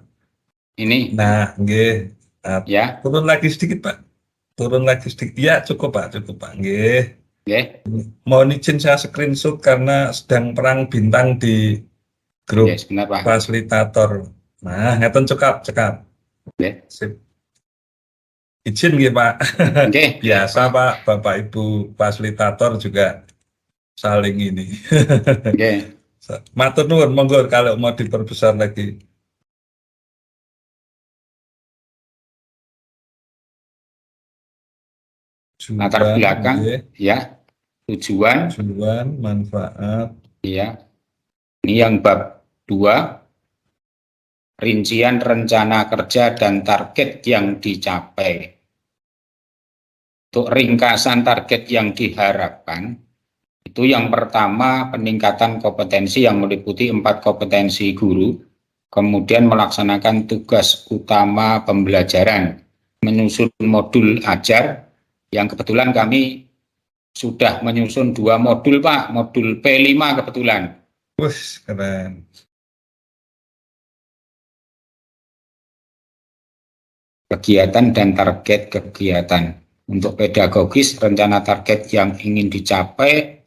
Ini. Nah, nggih. Nah, Ya. turun lagi sedikit Pak. Turun lagi sedikit. Ya, cukup Pak, cukup Pak. Nggih. Oke. Mohon izin saya screenshot karena sedang perang bintang di grup Ya, sebentar Pak. fasilitator. Nah, ngeten cekap. Oke. Sip. Izin nggih Pak. Oke. Biasa Pak, Bapak Ibu fasilitator juga saling ini. Oke. Matur nuwun, monggo kalau mau diperbesar lagi. Latar belakang, ya. Tujuan, manfaat. ya. Ini yang bab 2, rincian rencana kerja dan target yang dicapai. Untuk ringkasan target yang diharapkan, itu yang pertama peningkatan kompetensi yang meliputi 4 kompetensi guru, kemudian melaksanakan tugas utama pembelajaran, menyusun modul ajar, yang kebetulan kami sudah menyusun 2 modul Pak, modul P5 kebetulan. Wih, keren. Kegiatan dan target kegiatan. Untuk pedagogis, rencana target yang ingin dicapai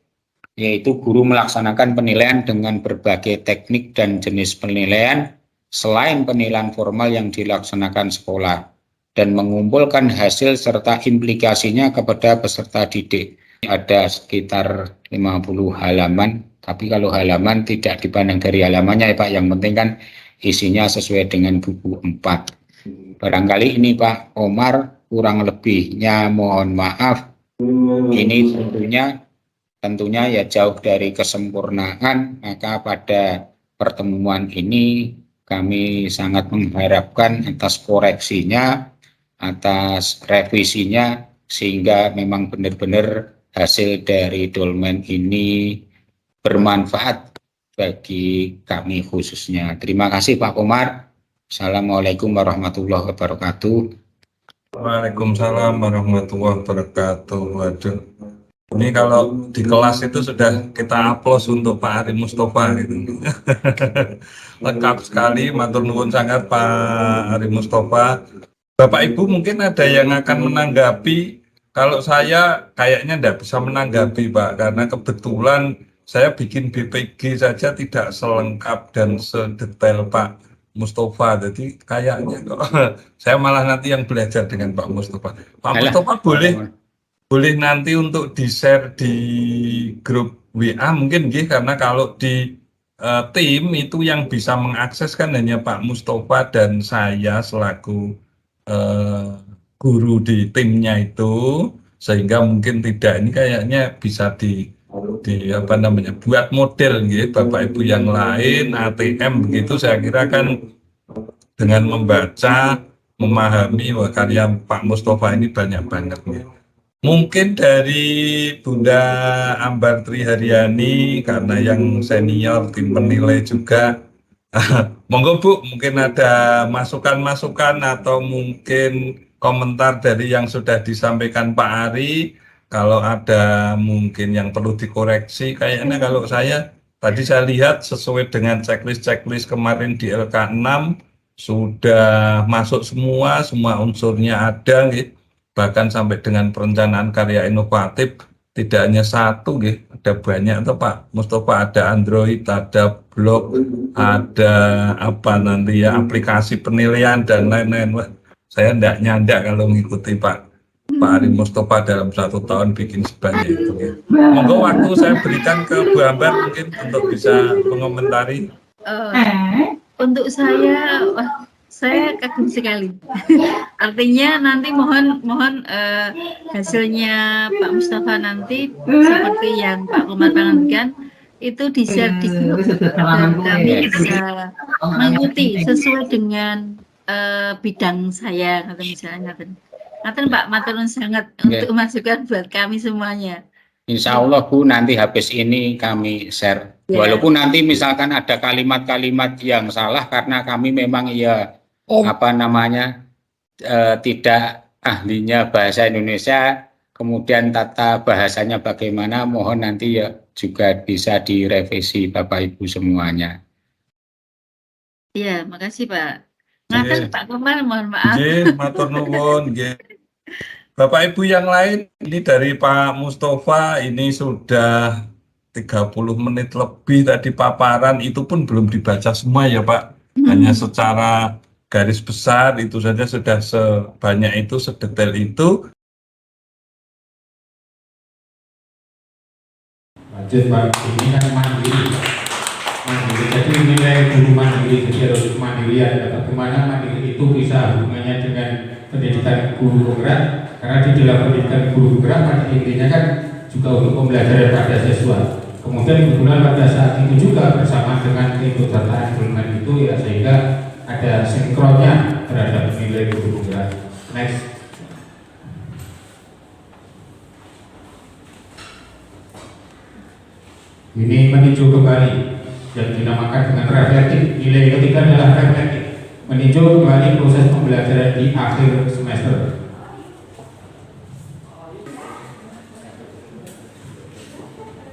yaitu guru melaksanakan penilaian dengan berbagai teknik dan jenis penilaian selain penilaian formal yang dilaksanakan sekolah dan mengumpulkan hasil serta implikasinya kepada peserta didik. Ada sekitar 50 halaman, tapi kalau halaman tidak dipandang dari halamannya ya Pak, yang penting kan isinya sesuai dengan buku 4. Barangkali ini Pak Omar kurang lebihnya mohon maaf. Ini tentunya ya jauh dari kesempurnaan, maka pada pertemuan ini kami sangat mengharapkan atas koreksinya, atas revisinya, sehingga memang benar-benar hasil dari dolmen ini bermanfaat bagi kami khususnya. Terima kasih Pak Komar. Assalamualaikum warahmatullahi wabarakatuh. Waalaikumsalam warahmatullahi wabarakatuh. Waduh. Ini kalau di kelas itu sudah kita aplaus untuk Pak Ari Mustafa gitu. Lengkap sekali, matur nuwun sangat Pak Ari Mustafa. Bapak Ibu mungkin ada yang akan menanggapi. Kalau saya kayaknya tidak bisa menanggapi Pak, karena kebetulan saya bikin BPG saja tidak selengkap dan sedetail Pak Mustafa. Jadi kayaknya kok saya malah nanti yang belajar dengan Pak Mustafa. Pak Mustafa boleh nanti untuk di-share di grup WA mungkin nggih, karena kalau di tim itu yang bisa mengakses kan hanya Pak Mustafa dan saya selaku guru di timnya itu, sehingga mungkin tidak, ini kayaknya bisa di apa namanya, buat model nggih Bapak Ibu yang lain ATM begitu. Saya kira kan dengan membaca memahami karya Pak Mustafa ini banyak banget nggih. Mungkin dari Bunda Ambar Triharyani karena yang senior tim penilai juga. Monggo Bu, mungkin ada masukan-masukan atau mungkin komentar dari yang sudah disampaikan Pak Ari. Kalau ada mungkin yang perlu dikoreksi, kayaknya kalau saya tadi saya lihat sesuai dengan checklist kemarin di LK6 sudah masuk semua unsurnya ada gitu. Bahkan sampai dengan perencanaan karya inovatif tidak hanya satu gitu, ada banyak tuh Pak Mustafa, ada Android, ada blog, ada apa nanti ya aplikasi penilaian dan lain-lain. Wah, saya tidak nyandak kalau mengikuti Pak Ari Mustafa dalam 1 tahun bikin sebanyak itu ya. Monggo waktu saya berikan ke Bu Ambar mungkin untuk bisa mengomentari. Untuk saya kagum sekali. Artinya nanti mohon hasilnya Pak Mustafa nanti seperti yang Pak Komar pangankan itu di-share di grup dan kami bisa mengikuti sesuai dengan bidang saya atau misalnya ngaten Pak, matur nuwun sangat Nggih. untuk masukan buat kami semuanya. Insya Allah Bu, nanti habis ini kami share. Ya. Walaupun nanti misalkan ada kalimat-kalimat yang salah karena kami memang apa namanya tidak ahlinya bahasa Indonesia, kemudian tata bahasanya bagaimana, mohon nanti ya juga bisa direvisi Bapak Ibu semuanya. Iya, makasih Pak. Nggih. Ngaten Pak Komar, mohon maaf. Nggih, matur nuwun nggih. Bapak Ibu yang lain, ini dari Pak Mustafa ini sudah 30 menit lebih tadi paparan, itu pun belum dibaca semua ya Pak. Hanya secara garis besar itu saja sudah sebanyak itu, sedetail itu. Lanjut Pak, ini kan mandiri. Jadi nilai guru mandiri, jadi harus kemandirian. Bagaimana mandiri itu bisa hubungannya dengan pendidikan guru penggerak? Karena di dalam pendidikan guru penggerak pada intinya kan juga untuk pembelajaran pada siswa. Kemudian kebetulan pada saat itu juga bersama dengan keikutsertaan gulungan itu ya, sehingga ada sinkronnya terhadap nilai guru penggerak. Next. Ini meninjau kembali yang dinamakan dengan reflektif. Nilai ketiga adalah reflektif, meninjau kembali proses pembelajaran di akhir semester.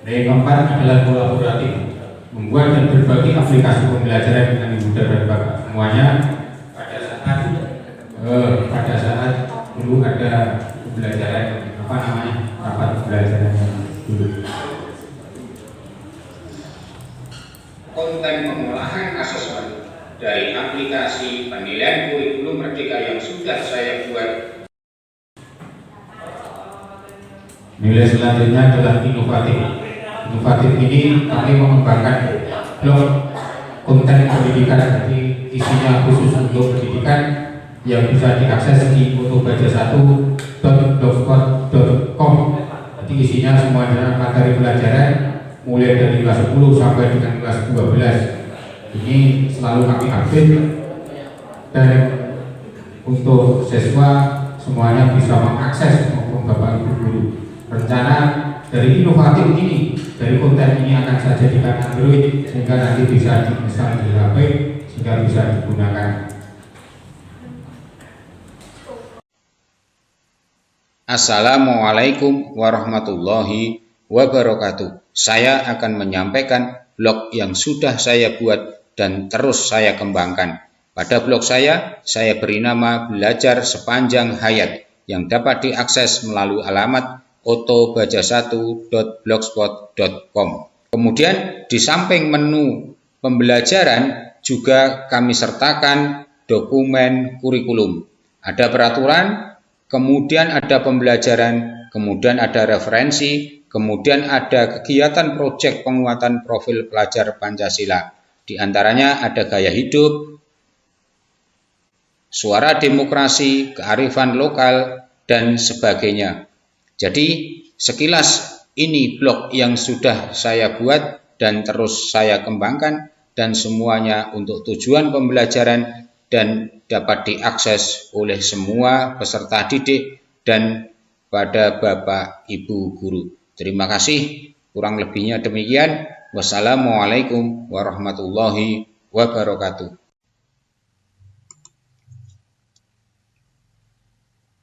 Yang keempat adalah kolaboratif, membuat dan berbagi aplikasi pembelajaran dengan ibu dan bapak semuanya. Pada saat dulu ada pembelajaran rapat pembelajaran dulu. Konten pengolahan asesmen dari aplikasi penilaian kurikulum merdeka yang sudah saya buat. Nilai selanjutnya adalah inovatif. Inovatif ini kami mengembangkan blog konten pendidikan, jadi isinya khusus untuk pendidikan yang bisa diakses di fotobaca1.blogspot.com. Jadi isinya semuanya materi pelajaran mulai dari kelas 10 sampai dengan kelas 12. Ini selalu kami update dan untuk siswa semuanya bisa mengakses maupun Bapak Ibu guru. Rencana dari inovatif ini, dari konten ini akan saya jadikan Android sehingga nanti bisa diinstal di HP sehingga bisa digunakan. Assalamualaikum warahmatullahi wabarakatuh. Saya akan menyampaikan blog yang sudah saya buat dan terus saya kembangkan. Pada blog saya beri nama Belajar Sepanjang Hayat yang dapat diakses melalui alamat fotobaca1.blogspot.com. Kemudian di samping menu pembelajaran juga kami sertakan dokumen kurikulum. Ada peraturan, kemudian ada pembelajaran, kemudian ada referensi, kemudian ada kegiatan proyek penguatan profil pelajar Pancasila. Di antaranya ada gaya hidup, suara demokrasi, kearifan lokal, dan sebagainya. Jadi sekilas ini blog yang sudah saya buat dan terus saya kembangkan dan semuanya untuk tujuan pembelajaran dan dapat diakses oleh semua peserta didik dan pada Bapak Ibu guru. Terima kasih, kurang lebihnya demikian. Wassalamualaikum warahmatullahi wabarakatuh.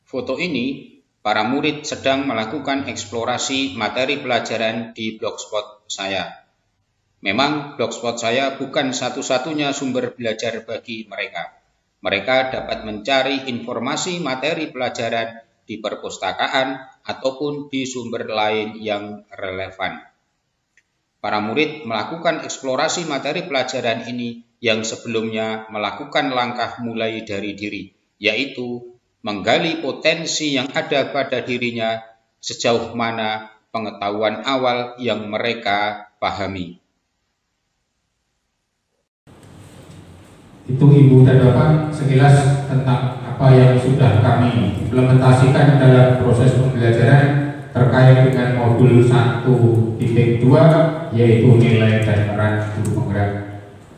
Foto ini para murid sedang melakukan eksplorasi materi pelajaran di blogspot saya. Memang blogspot saya bukan satu-satunya sumber belajar bagi mereka. Mereka dapat mencari informasi materi pelajaran di perpustakaan ataupun di sumber lain yang relevan. Para murid melakukan eksplorasi materi pelajaran ini yang sebelumnya melakukan langkah mulai dari diri, yaitu menggali potensi yang ada pada dirinya sejauh mana pengetahuan awal yang mereka pahami. Itu Ibu dan Bapak sekilas tentang apa yang sudah kami implementasikan dalam proses pembelajaran terkait dengan modul 1.2 yaitu nilai dan peran guru penggerak.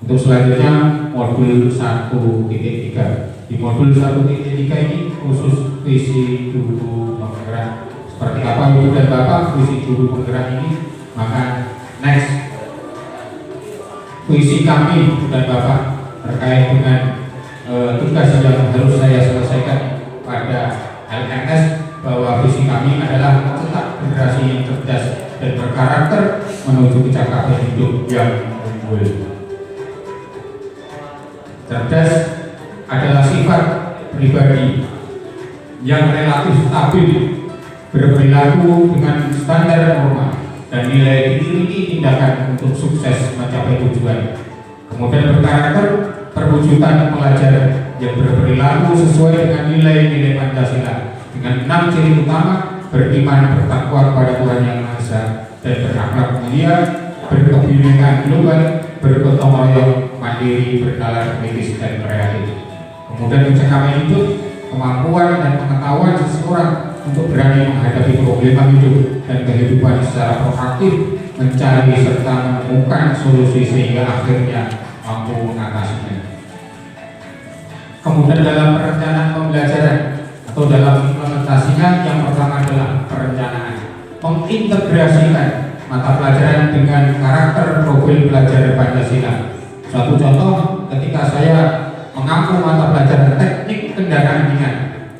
Untuk selanjutnya modul 1.3 Di modul 1.3 ini khusus visi guru penggerak seperti apa Ibu dan Bapak visi guru penggerak ini. Maka next visi kami Ibu dan Bapak terkait dengan tugas yang harus saya selesaikan pada LMS, bahwa visi kami adalah mencetak generasi yang cerdas dan berkarakter menuju pencapaian hidup yang unggul. Cerdas adalah sifat pribadi yang relatif stabil, berperilaku dengan standar normal, dan nilai diiringi tindakan untuk sukses mencapai tujuan. Kemudian berkarakter perwujudan pelajar yang berperilaku sesuai dengan nilai-nilai Pancasila dengan 6 ciri utama: beriman, bertakwa kepada Tuhan Yang Maha Esa, dan berakhlak mulia, berkebinekaan global, bergotong royong, mandiri, bernalar, kritis, dan kreatif. Kemudian pencapaian hidup, kemampuan dan pengetahuan seseorang untuk berani menghadapi problema hidup dan kehidupan secara proaktif, mencari serta menemukan solusi sehingga akhirnya mampu mengatasinya. Kemudian dalam perencanaan pembelajaran atau dalam implementasinya, yang pertama adalah perencanaan, mengintegrasikan mata pelajaran dengan karakter profil pelajar Pancasila. Suatu contoh, ketika saya mengampu mata pelajaran teknik kendaraan ringan.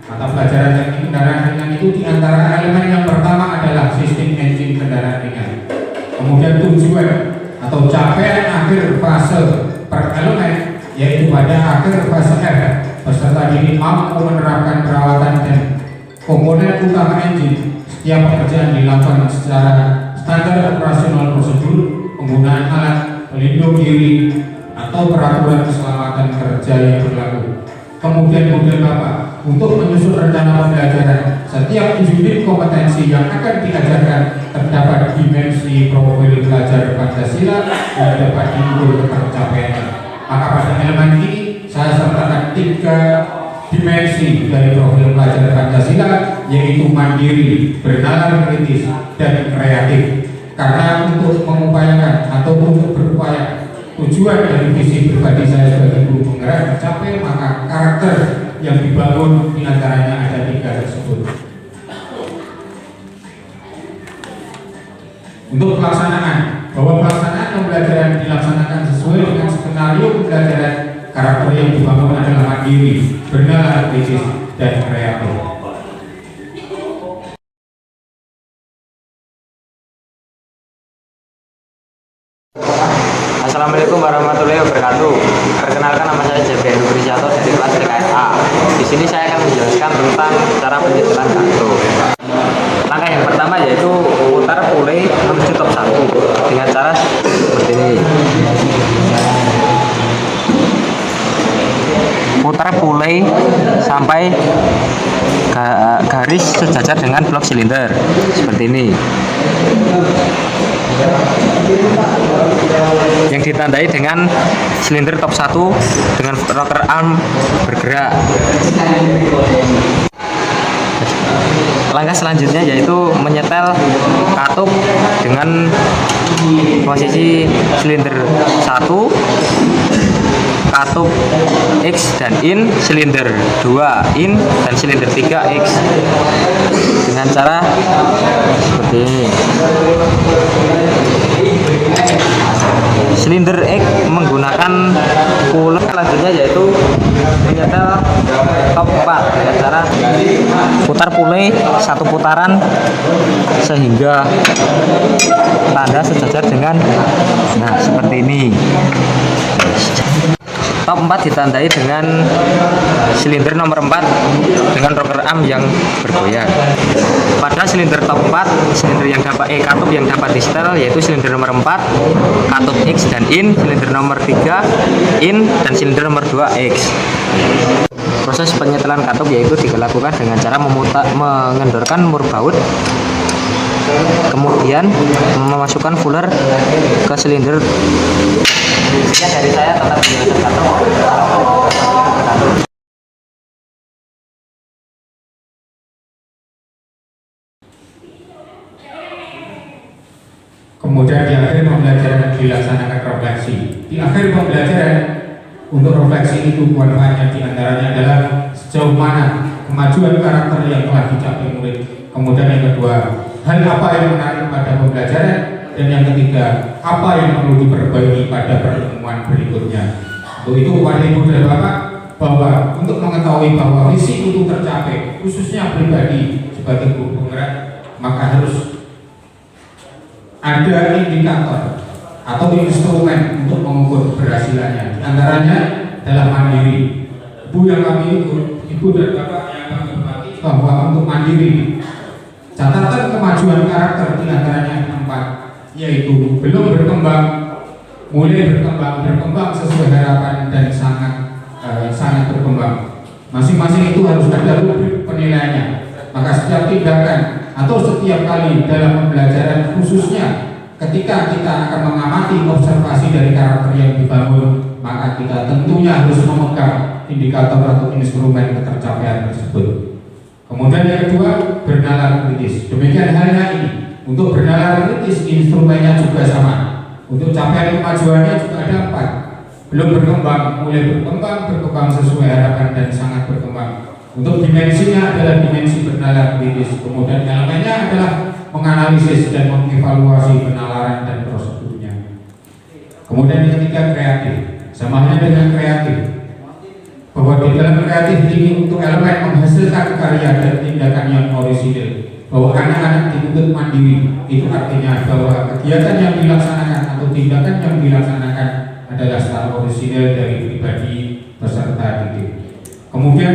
Mata pelajaran teknik kendaraan ringan itu diantara elemen yang pertama adalah sistem engine kendaraan ringan. Kemudian tujuan atau capaian akhir fase per elemen, yaitu pada akhir fase F, peserta didik mampu menerapkan perawatan dan komponen utama engine. Setiap pekerjaan dilakukan secara standar operasional prosedur, penggunaan alat pelindung diri atau peraturan keselamatan kerja yang berlaku. Kemudian model Bapak untuk menyusun rencana pembelajaran. Setiap unit kompetensi yang akan diajarkan terdapat dimensi profil pelajar Pancasila dan dapat diukur tercapaiannya. Maka pada elemen ini saya sertakan 3 dimensi dari profil pelajar Pancasila, yaitu mandiri, bernalar, kritis, dan kreatif. Karena untuk mengupayakan atau untuk berupaya tujuan dari visi pribadi saya sebagai guru penggerak tercapai, maka karakter yang dibangun diantaranya ada 3 tersebut. Untuk pelaksanaan, bahwa pelaksanaan pembelajaran dilaksanakan sesuai dengan skenario pembelajaran. Karakter yang dibangun adalah mandiri, bernalar, kritis, dan kreatif. Assalamualaikum warahmatullahi wabarakatuh. Perkenalkan, nama saya JBR Frisato dari kelas TKA. Di sini saya akan menjelaskan tentang cara penyetelan kartu. Langkah yang pertama yaitu putar pulih menuju top 1 dengan cara seperti ini. Putar pulih sampai garis sejajar dengan blok silinder seperti ini, yang ditandai dengan silinder top 1 dengan rocker arm bergerak. Langkah selanjutnya yaitu menyetel katup dengan posisi silinder 1, katup X dan in, silinder 2 in, dan silinder 3 X dengan cara seperti ini. Silinder X menggunakan puller. Selanjutnya yaitu menyetel top 4 dengan cara putar pulih 1 putaran sehingga tanda sejajar dengan seperti ini. Top 4 ditandai dengan silinder nomor 4 dengan rocker arm yang bergoyang. Pada silinder top 4, silinder yang dapat katup yang dapat disetel yaitu silinder nomor 4, katup X dan in, silinder nomor 3 in, dan silinder nomor 2 X. Proses penyetelan katup yaitu dilakukan dengan cara mengendorkan mur baut, kemudian memasukkan fuller ke silinder. Sekian dari saya, tetap menjelaskan katup. Kemudian di akhir pembelajaran dilaksanakan refleksi. Di akhir pembelajaran Untuk refleksi itu manfaatnya diantaranya adalah sejauh mana kemajuan karakter yang telah dicapai murid. Kemudian yang kedua, hal apa yang menarik pada pembelajaran, dan yang ketiga, apa yang perlu diperbaiki pada pertemuan berikutnya. Untuk itu kepada Ibu dan Bapak, bahwa untuk mengetahui bahwa visi itu tercapai, khususnya pribadi sebagai guru penggerak, maka harus ada indikator atau instrumen untuk mengukur keberhasilannya. Di antaranya adalah mandiri. Ibu dan Bapak yang kami hormati, bahwa untuk mandiri, catatan kemajuan karakter di antaranya 4, yaitu belum berkembang, mulai berkembang sesuai harapan, dan sangat berkembang. Masing-masing itu harus ada rubrik penilaiannya. Maka setiap tindakan atau setiap kali dalam pembelajaran, khususnya ketika kita akan mengamati observasi dari karakter yang dibangun, maka kita tentunya harus memegang indikator atau instrumen ketercapaian tersebut. Kemudian yang kedua, bernalar kritis. Demikian halnya ini. Untuk bernalar kritis, instrumennya juga sama. Untuk capaian kemajuannya juga ada 4. Belum berkembang, mulai berkembang sesuai harapan, dan sangat berkembang. Untuk dimensinya adalah dimensi bernalar kritis. Kemudian elemennya adalah menganalisis dan mengevaluasi penalaran dan prosedurnya. Kemudian yang ketiga, kreatif. Sama halnya dengan kreatif, bahwa di dalam kreatif ini untuk elemen menghasilkan karya dan tindakan yang orisinil, bahwa anak-anak dituntut mandiri. Itu artinya bahwa kegiatan yang dilaksanakan atau tindakan yang dilaksanakan adalah secara orisinil dari pribadi peserta didik. Kemudian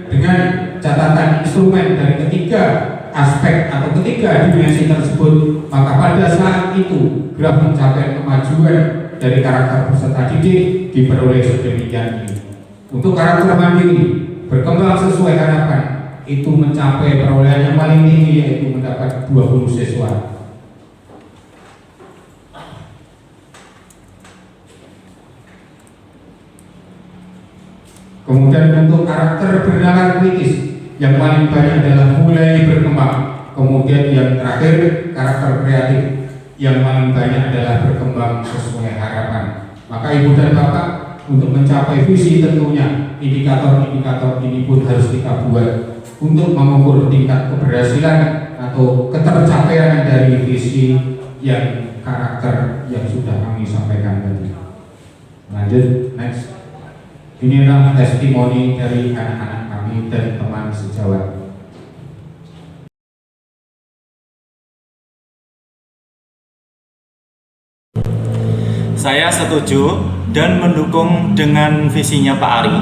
dengan catatan instrumen dari ketiga aspek atau ketiga dimensi tersebut, maka pada saat itu graf pencapaian kemajuan dari karakter peserta didik diperoleh sedemikian ini. Untuk karakter mandiri, berkembang sesuai harapan, itu mencapai perolehan yang paling tinggi, yaitu mendapat 20 siswa. Kemudian untuk karakter bernalar kritis, yang paling banyak adalah mulai berkembang. Kemudian yang terakhir, karakter kreatif, yang paling banyak adalah berkembang sesuai harapan. Maka Ibu dan Bapak, untuk mencapai visi tentunya indikator-indikator ini pun harus kita buat untuk mengukur tingkat keberhasilan atau ketercapaian dari visi yang karakter yang sudah kami sampaikan tadi. Lanjut, next. Inilah testimoni dari anak-anak kami dan teman sejawat. Saya setuju dan mendukung dengan visinya Pak Ari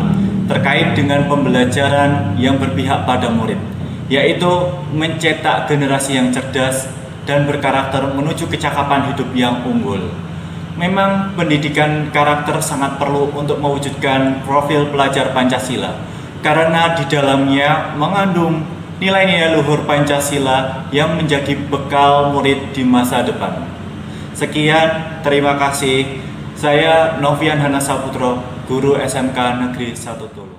terkait dengan pembelajaran yang berpihak pada murid, yaitu mencetak generasi yang cerdas dan berkarakter menuju kecakapan hidup yang unggul. Memang pendidikan karakter sangat perlu untuk mewujudkan profil pelajar Pancasila, karena di dalamnya mengandung nilai-nilai luhur Pancasila yang menjadi bekal murid di masa depan. Sekian, terima kasih. Saya Novian Hana Saputro, Guru SMK Negeri 1 Tulung.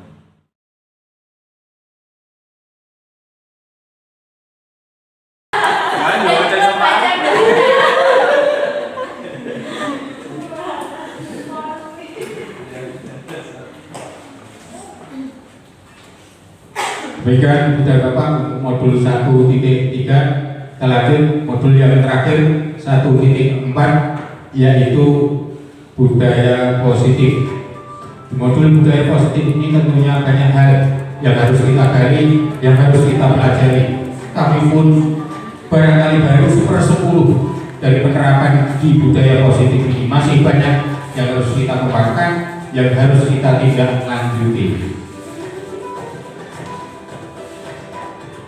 Demikian Ibu dan Bapak untuk modul 1.3. Kita lanjut modul yang terakhir 1.4, yaitu budaya positif. Di modul budaya positif ini tentunya banyak hal yang harus kita gali, yang harus kita pelajari. Kami pun barangkali baru 1/10 dari penerapan di budaya positif ini. Masih banyak yang harus kita kembangkan, yang harus kita tindak lanjuti.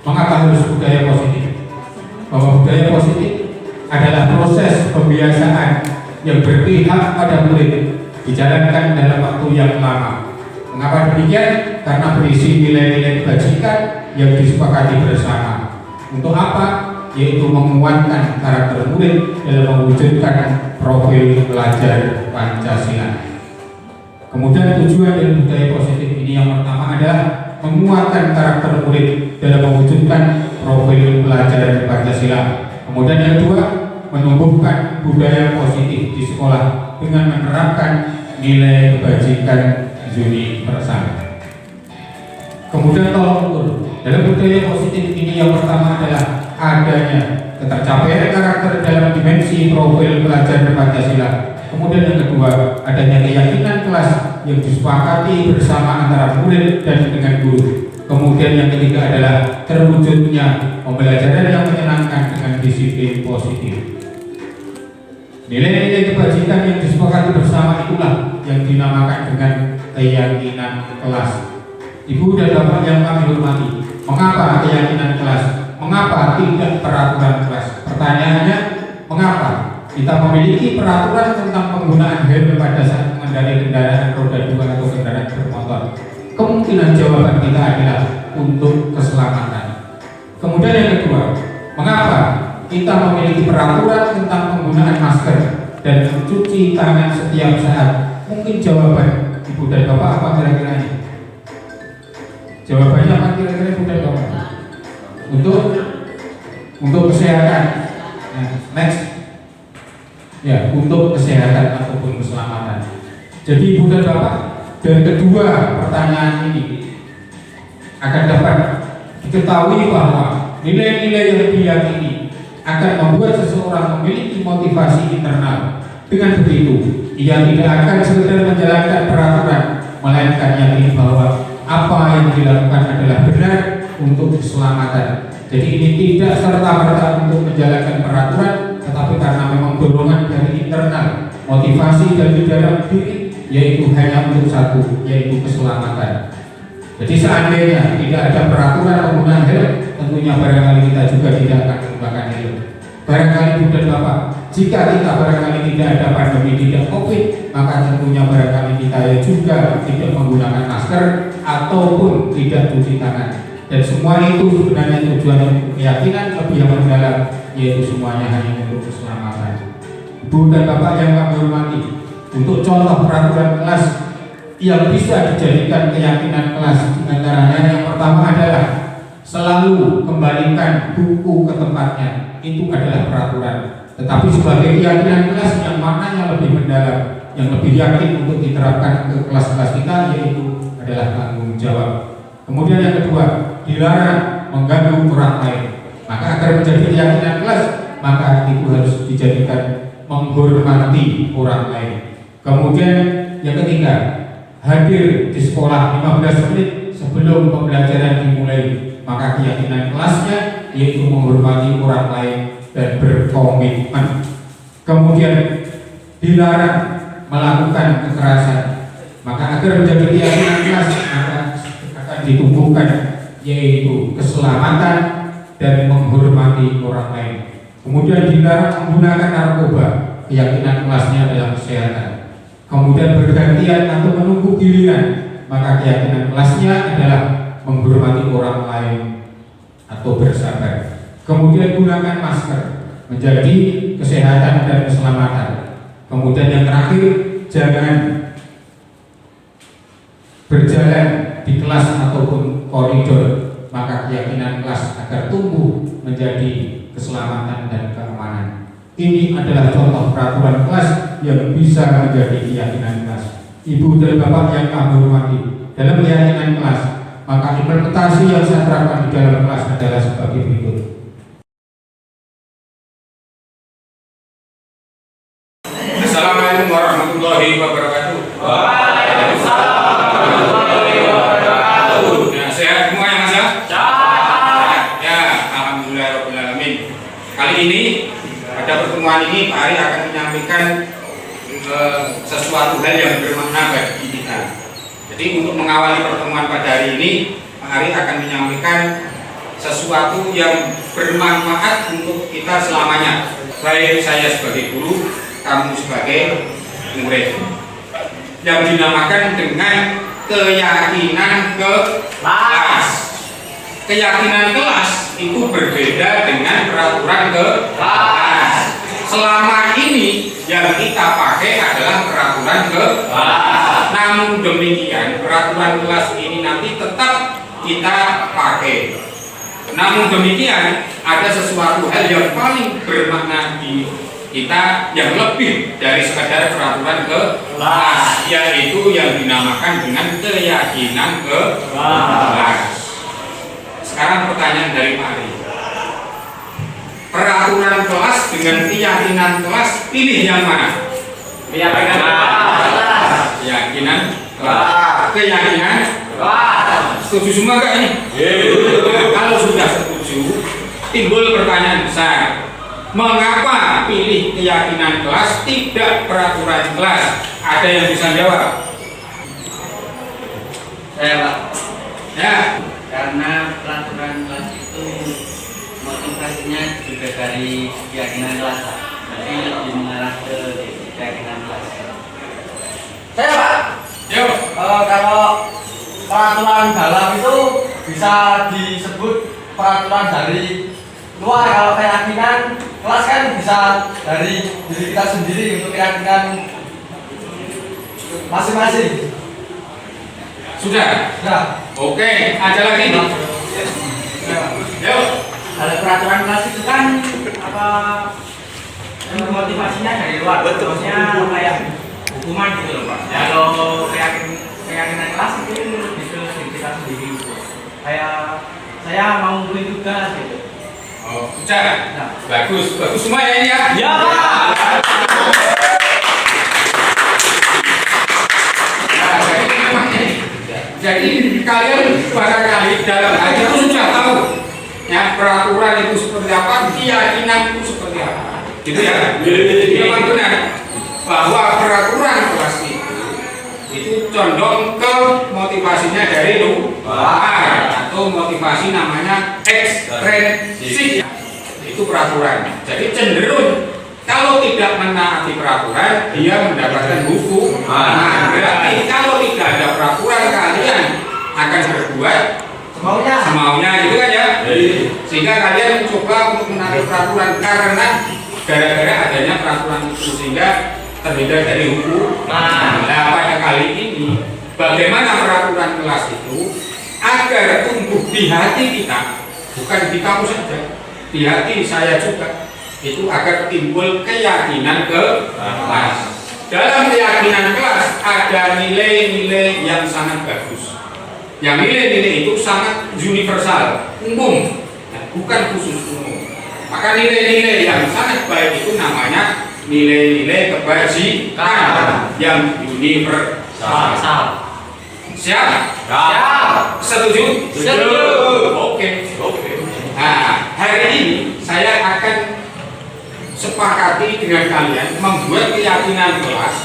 Mengapa harus budaya positif? Bahwa budaya positif adalah proses pembiasaan yang berpihak pada murid, dijalankan dalam waktu yang lama. Mengapa demikian? Karena berisi nilai-nilai kebajikan yang disepakati bersama. Untuk apa? Yaitu menguatkan karakter murid dalam mewujudkan profil pelajar Pancasila. Kemudian tujuan dari budaya positif ini yang pertama adalah menguatkan karakter murid dalam mewujudkan profil pelajar Pancasila. Kemudian yang kedua, menumbuhkan budaya positif di sekolah dengan menerapkan nilai kebajikan Juni bersama. Kemudian tolong ukur. Dalam budaya positif ini yang pertama adalah adanya ketercapaian karakter dalam dimensi profil pelajar Pancasila. Kemudian yang kedua, adanya keyakinan kelas yang disepakati bersama antara murid dan dengan guru. Kemudian yang ketiga adalah terwujudnya pembelajaran yang menyenangkan dengan disiplin positif. Nilai-nilai kebajikan yang disepakati bersama itulah yang dinamakan dengan keyakinan kelas. Ibu dan bapak yang kami hormati, mengapa keyakinan kelas? Mengapa tidak peraturan kelas? Pertanyaannya, mengapa? Kita memiliki peraturan tentang penggunaan helm pada saat mengendarai kendaraan roda 2 atau kendaraan bermotor. Kemungkinan jawaban kita adalah untuk keselamatan. Kemudian yang kedua, mengapa kita memiliki peraturan tentang penggunaan masker dan mencuci tangan setiap saat? Mungkin jawaban ibu dan bapak apa kira-kira ini? Jawabannya apa kira-kira ibu dan bapak? Untuk kesehatan. Nah, next. Ya, untuk kesehatan ataupun keselamatan. Jadi ibu dan bapak, dan kedua pertanyaan ini akan dapat diketahui bahwa nilai-nilai yang diyakini akan membuat seseorang memiliki motivasi internal. Dengan begitu, ia tidak akan sekedar menjalankan peraturan, melainkan yakin bahwa apa yang dilakukan adalah benar untuk keselamatan. Jadi ini tidak serta-merta untuk menjalankan peraturan, tetapi karena memang dorongan dari internal, motivasi dari dalam diri, yaitu hanya untuk satu, yaitu keselamatan. Jadi seandainya tidak ada peraturan penggunaan helm, tentunya barangkali kita juga tidak akan menggunakan helm. Barangkali ibu dan bapak, jika kita barangkali tidak ada pandemi, tidak COVID, maka tentunya barangkali kita juga tidak menggunakan masker ataupun tidak cuci tangan. Dan semua itu sebenarnya tujuan untuk keyakinan lebih yang mendalam, yaitu semuanya hanya untuk keselamatan. Ibu dan bapak yang kami hormati, untuk contoh peraturan kelas yang bisa dijadikan keyakinan kelas, diantaranya yang pertama adalah selalu kembalikan buku ke tempatnya. Itu adalah peraturan. Tetapi sebagai keyakinan kelas yang maknanya lebih mendalam, yang lebih yakin untuk diterapkan ke kelas-kelas kita, yaitu adalah tanggung jawab. Kemudian yang kedua, dilarang mengganggu orang lain. Maka agar menjadi keyakinan kelas, maka itu harus dijadikan menghormati orang lain. Kemudian yang ketiga, hadir di sekolah 15 menit sebelum pembelajaran dimulai. Maka keyakinan kelasnya yaitu menghormati orang lain dan berkomitmen. Kemudian dilarang melakukan kekerasan. Maka agar menjadi keyakinan kelas, maka akan ditumbuhkan yaitu keselamatan dan menghormati orang lain. Kemudian dilarang menggunakan narkoba. Keyakinan kelasnya adalah kesehatan. Kemudian bergantian atau menunggu giliran, maka keyakinan kelasnya adalah menghormati orang lain atau bersabar. Kemudian gunakan masker, menjadi kesehatan dan keselamatan. Kemudian yang terakhir, jangan berjalan di kelas ataupun koridor, maka keyakinan kelas agar tumbuh menjadi keselamatan dan keamanan. Ini adalah contoh peraturan kelas yang bisa menjadi keyakinan kelas. Ibu dan bapak yang kami hormati, dalam keyakinan kelas, maka implementasi yang saya terapkan di dalam kelas adalah sebagai berikut. Assalamualaikum warahmatullahi wabarakatuh. Waalaikumsalam warahmatullahi wabarakatuh. Ya, sehat semua ya mas ya? Sehat. Ya, alhamdulillahirobbilalamin. Kali ini pada pertemuan ini Pak Ari akan menyampaikan sesuatu hal yang bermakna bagi kita. Jadi untuk mengawali pertemuan pada hari ini, Pak Ari akan menyampaikan sesuatu yang bermanfaat untuk kita selamanya. Baik saya sebagai guru, kamu sebagai murid. Yang dinamakan dengan keyakinan kelas. Keyakinan kelas itu berbeda dengan peraturan kelas. Selama ini yang kita pakai adalah peraturan kelas. Namun demikian peraturan kelas ini nanti tetap kita pakai. Namun demikian ada sesuatu hal yang paling bermakna di kita yang lebih dari sekadar peraturan kelas, yaitu yang dinamakan dengan keyakinan kelas. Sekarang pertanyaan dari Pak Ari. Peraturan kelas dengan keyakinan kelas, pilih yang mana? Keyakinan kelas. Keyakinan kelas. Keyakinan kelas. Setuju semua gak ini? Kalau sudah setuju, timbul pertanyaan besar. Mengapa pilih keyakinan kelas tidak peraturan kelas? Ada yang bisa jawab? Saya Pak. Ya. Karena peraturan kelas itu motivasinya juga dari keyakinan kelas, jadi lebih mengarah ke keyakinan kelas. Saya Pak. Yuk. Kalau peraturan dalam itu bisa disebut peraturan dari luar, kalau keyakinan kelas kan bisa dari diri kita sendiri untuk keyakinan masing-masing. Sudah? Sudah. Oke, ada lagi nih. Yuk. Kalau peraturan kelas itu kan apa motivasinya dari luar, maksudnya kayak hukuman gitu loh Pak. Kalau keyakinan kelas itu lebih ke diri kita sendiri gitu. Kayak saya mau ngumpulin tugas gitu. Oh, sudah. Nah. Bagus semua ya ini ya. Ya Pak. Nah, jadi memang ini. Jadi kalian barangkali dalam hati itu sudah tahu ya peraturan itu seperti apa, keyakinan itu seperti apa, gitu ya. Memang benar bahwa peraturan kelas itu condong ke motivasinya dari luar atau motivasi namanya ekstrinsik, itu peraturan. Jadi cenderung kalau tidak menaati peraturan dia mendapatkan hukum. Berarti kalau tidak ada peraturan kalian akan berbuat semaunya gitu kan ya. Sehingga kalian mencoba untuk menaati peraturan karena gara-gara adanya peraturan itu sehingga terhindar dari hukum. Nah, pada kali ini bagaimana peraturan kelas itu agar tumbuh di hati kita, bukan di kamu saja, di hati saya juga, itu agar timbul keyakinan kelas. Dalam keyakinan kelas ada nilai-nilai yang sangat bagus. Yang nilai-nilai itu sangat universal, umum, bukan khusus umum. Maka nilai-nilai yang sangat baik itu namanya nilai-nilai kebajikan yang universal. Siap? Siap. Setuju? Setuju. Oke. Nah, hari ini saya akan sepakati dengan kalian membuat keyakinan kelas.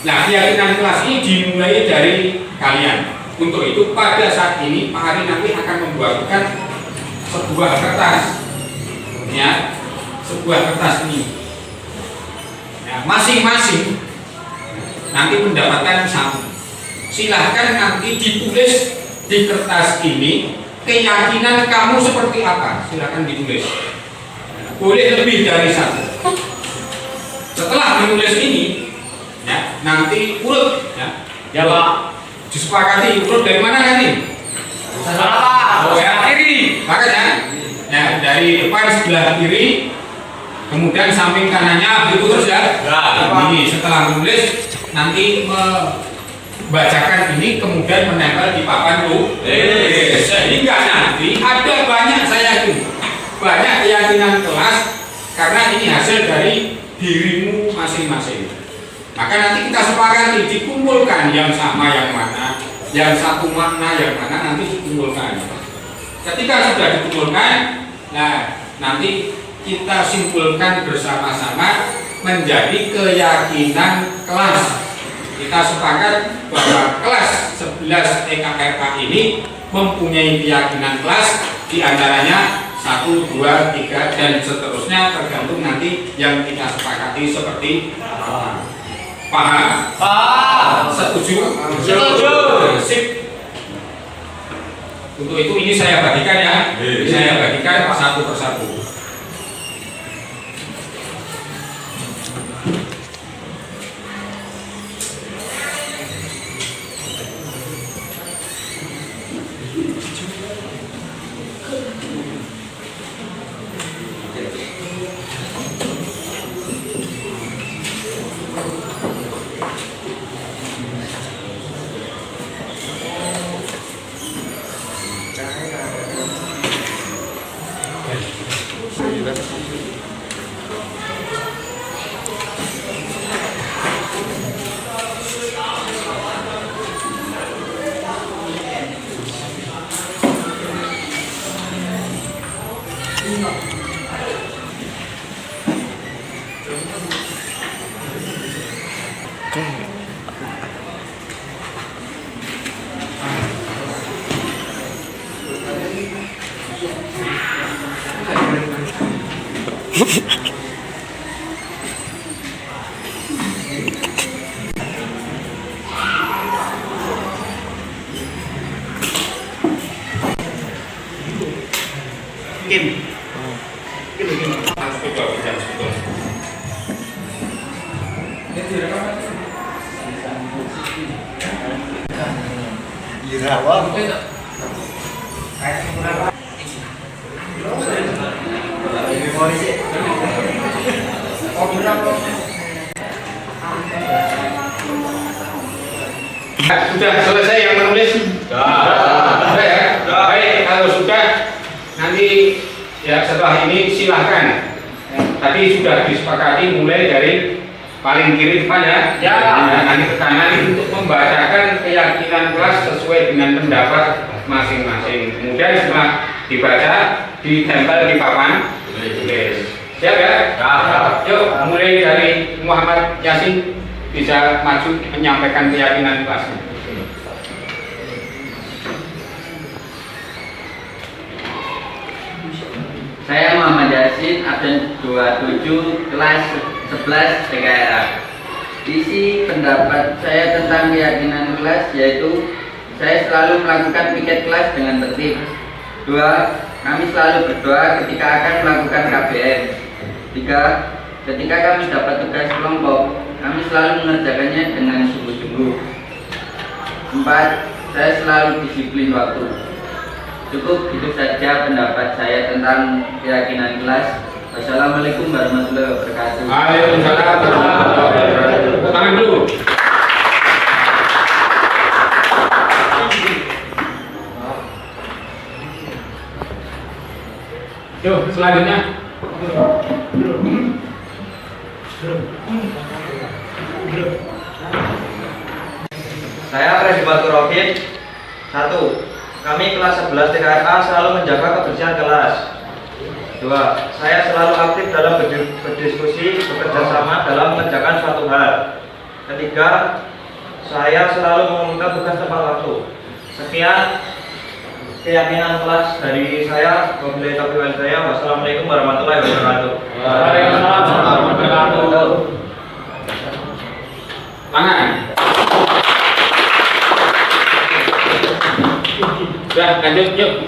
Nah, keyakinan kelas ini dimulai dari kalian. Untuk itu pada saat ini Pak Hari nanti akan membuatkan sebuah kertas, ya, sebuah kertas ini. Ya, masing-masing nanti mendapatkan satu. Silahkan nanti ditulis di kertas ini keyakinan kamu seperti apa. Silahkan ditulis. Boleh lebih dari satu. Setelah menulis ini, ya, nanti urut, ya, Pak. Disepakati urut dari mana nanti? Oh ya, kiri. Makanya, ya, dari depan sebelah kiri, kemudian samping kanannya begitu terus ya. Ini setelah menulis nanti membacakan ini kemudian menempel di papan sehingga nanti ada banyak, saya yakin banyak keyakinan kelas karena ini hasil dari dirimu masing-masing. Maka nanti kita sepakati dikumpulkan yang sama yang mana, yang satu makna yang mana nanti dikumpulkan. Ketika sudah dikumpulkan, nah nanti kita simpulkan bersama-sama menjadi keyakinan kelas. Kita sepakat bahwa kelas 11 EKRK ini mempunyai keyakinan kelas, diantaranya 1, 2, 3 dan seterusnya tergantung nanti yang kita sepakati seperti apa. Paham? Paham. Setuju? Setuju. Sip. Untuk itu ini saya bagikan ya. Saya bagikan satu persatu. Sudah selesai yang menulis? Sudah ya? Baik, kalau sudah nanti ya setelah ini silahkan. Tadi sudah disepakati mulai dari paling kiri depan ya. Nanti ke kanan untuk membacakan keyakinan kelas sesuai dengan pendapat masing-masing. Kemudian setelah dibaca, ditempel di papan. Siap ya? Yuk, mulai dari Muhammad Yasin bisa maju menyampaikan keyakinan kelasnya. Saya Muhammad Yasin, absen 27, kelas 11 TKRA. Isi pendapat saya tentang keyakinan kelas yaitu saya selalu melakukan piket kelas dengan tertib. 2. Kami selalu berdoa ketika akan melakukan KBM. 3. Ketika kami dapat tugas kelompok, kami selalu mengerjakannya dengan sungguh-sungguh. 4. Saya selalu disiplin waktu. Cukup itu saja pendapat saya tentang keyakinan kelas. Wassalamualaikum warahmatullahi wabarakatuh. Waalaikumsalam warahmatullahi wabarakatuh. Tangan dulu. Yuk, selanjutnya. Saya Freddy Batur Robin. 1. Kami kelas 11 TKRA selalu menjaga kebersihan kelas. 2. Saya selalu aktif dalam berdiskusi, bekerja sama dalam mengerjakan suatu hal. 3. Saya selalu mengumumkan tugas tepat waktu. Sekian keyakinan kelas dari saya. Wabillahi taufiq wal hidayah. Wassalamualaikum warahmatullahi wabarakatuh. Waalaikumsalam warahmatullahi wabarakatuh. Tangan. Sudah, lanjut yuk.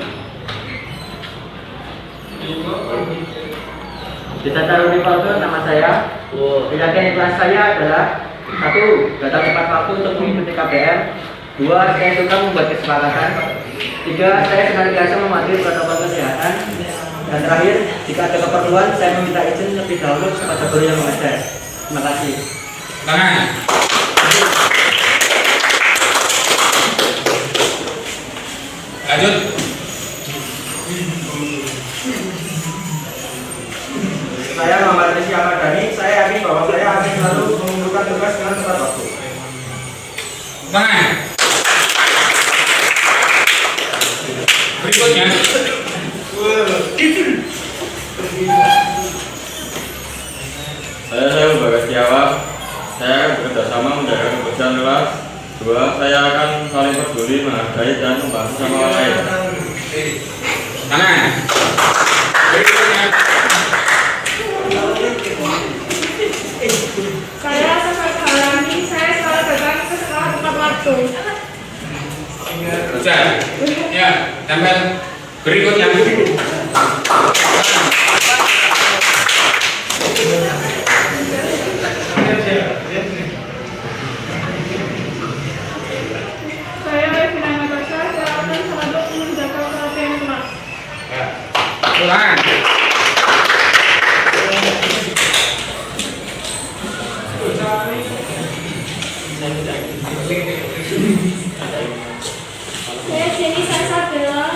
Kita taruh di foto nama saya. Keyakinan kelas saya adalah 1. Datang tepat waktu untuk mengikuti KBM. 2. Saya suka membuat kesepakatan. 3. Saya senantiasa mematuhi protokol kesehatan. Dan terakhir, jika ada keperluan, saya meminta izin lebih dahulu kepada guru yang mengajar. Terima kasih. Tangan. Lanjut. Saya Muhammad Rizky Ahmadani. Saya yakin bahwa saya akan selalu mengumpulkan tugas dengan tepat waktu. Tangan. Berikutnya. Saya Bagas Setiawan. Saya bekerja sama menjaga kebersihan kelas. 2. Saya akan saling peduli, menghargai dan membantu sama orang lain. Tangan. Berikutnya. Saya Safar Halami, saya selalu datang ke sekolah tepat waktu. Sudah. Ya, tempel. Berikutnya. Saya Levina Natasha, saya akan selalu menjaga perhatian kelas. Ulangan. Saya Jenny Sasabella,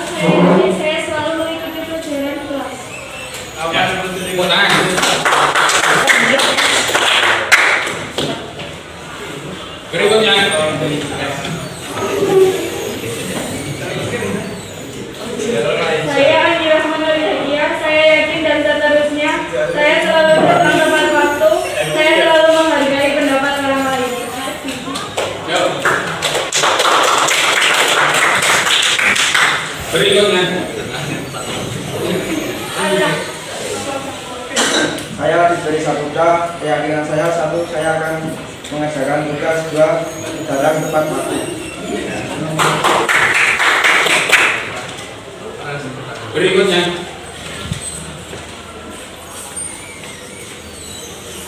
saya selalu mengikuti pelajaran kelas. Saya diberi Saputra, keyakinan saya satu, saya akan mengerjakan tugas, dua, dalam tepat waktu. Berikutnya,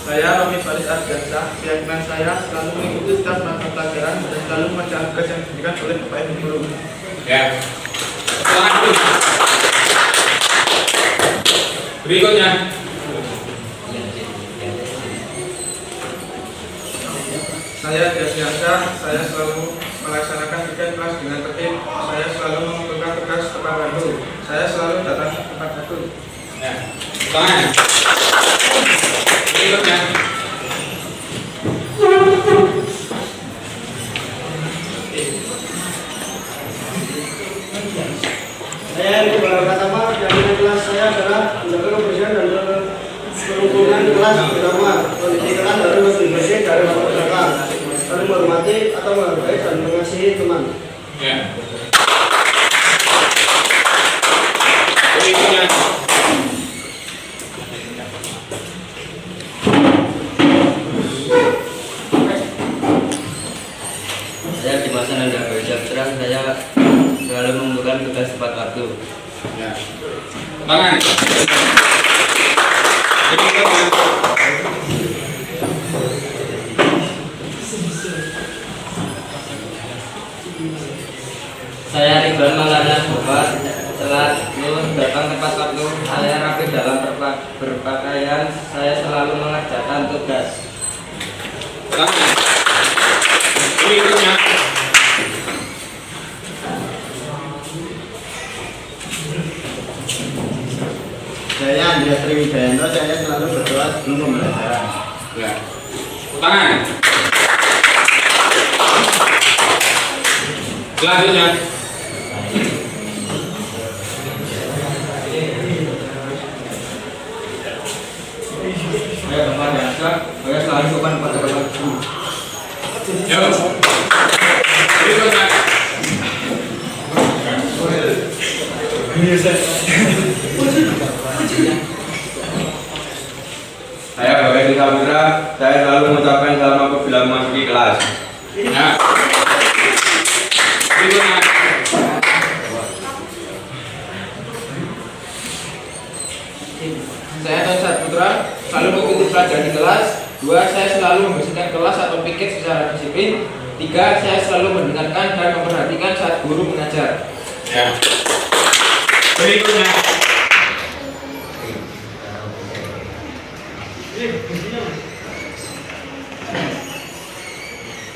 Saya Romi Faris Ardiansyah, keyakinan saya selalu mengikuti setiap mata pelajaran dan selalu membaca tugas yang diberikan oleh Bapak Ibu Guru. ya. Tangan dulu. Berikutnya, Saya Diasyansyah, saya selalu melaksanakan tugas kelas dengan tertib. Saya selalu mengumpulkan tugas tepat waktu. Saya selalu datang tepat waktu. ya. Tangan. Berikutnya, Saya Edi Barakatama, keyakinan kelas saya adalah menjaga kebersihan dan kerukunan kelas, terutama kondisi kelas harus lebih bersih dari waktu ke belakang, saling menghormati atau menghargai dan mengasihi teman. ya. Berikutnya, Saya Dimas Ananda Putra, saya selalu mengumpulkan tugas tepat waktu. ya. Tangan. Berikutnya, Saya Ridwan Maulana Bapak, selalu datang tepat waktu. Saya rapi dalam berpakaian. Saya selalu mengerjakan tugas. tangan. Berikutnya, Saya Andreas Triwijayanto, saya selalu berdoa sebelum pembelajaran. ya. Tangan. Selanjutnya, Saya Bapak Diasyansyah, saya selalu sopan pada waktu. yuk. Berikutnya, Saya Bagai Saputra, saya selalu mengucapkan salam apabila memasuki kelas. ya. Berikutnya, Saya Tony Saputra, selalu mengikuti pelajaran di kelas. Dua, saya selalu membersihkan kelas atau piket secara disiplin. Tiga, saya selalu mendengarkan dan memperhatikan saat guru mengajar. ya. Berikutnya,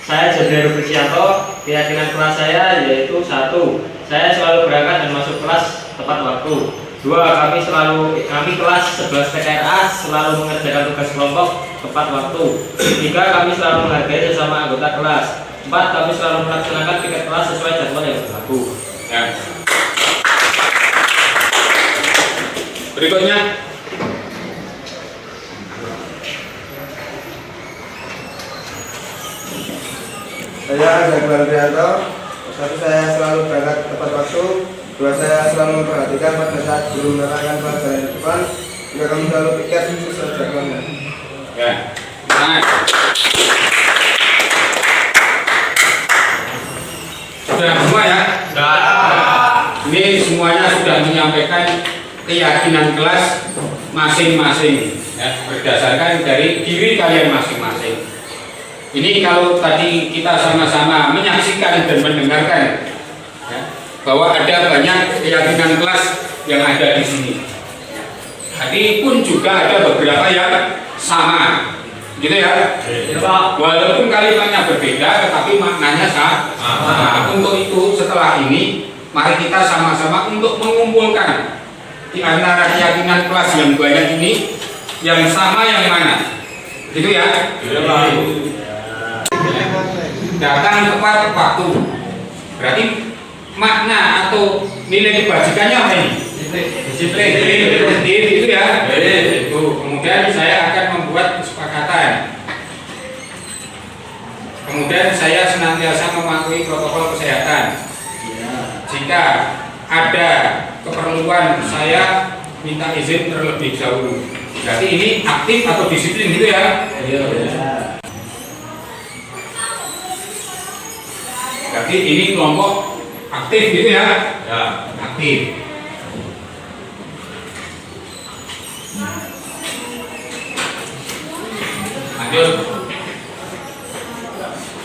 Saya Jabiru Krisyanto, keyakinan kelas saya yaitu satu, saya selalu berangkat dan masuk kelas tepat waktu. Dua, kami kelas 11 TKRA selalu mengerjakan tugas kelompok tepat waktu. Tiga, kami selalu menghargai sesama anggota kelas. Empat, kami selalu melaksanakan piket kelas sesuai jadwal yang berlaku. ya. Berikutnya, Saya Jaguar Prianto, satu, saya selalu berangkat tepat waktu. Dua, saya selalu memperhatikan pada saat guru menerangkan pelajaran di depan. Tiga, kami selalu piket sesuai jadwalnya. ya. Tangan. Sudah semua ya? Ini semuanya sudah menyampaikan keyakinan kelas masing-masing, ya, berdasarkan dari diri kalian masing-masing. Ini kalau tadi kita sama-sama menyaksikan dan mendengarkan, ya, bahwa ada banyak keyakinan kelas yang ada di sini. Tapi pun juga ada beberapa yang sama, gitu ya. Walaupun kalimatnya berbeda, tetapi maknanya sama. Nah, untuk itu setelah ini, mari kita sama-sama untuk mengumpulkan di antara keyakinan kelas yang banyak ini, yang sama yang mana, gitu ya. Datang tepat waktu, berarti makna atau nilai kebajikannya apa ini? Disiplin, itu ya. Itu. Kemudian saya akan membuat kesepakatan. Kemudian saya senantiasa mematuhi protokol kesehatan. Jika ada keperluan saya minta izin terlebih dahulu. Berarti ini aktif atau disiplin gitu ya? Iya. Berarti ini kelompok aktif gitu ya? Ya, aktif. Lanjut.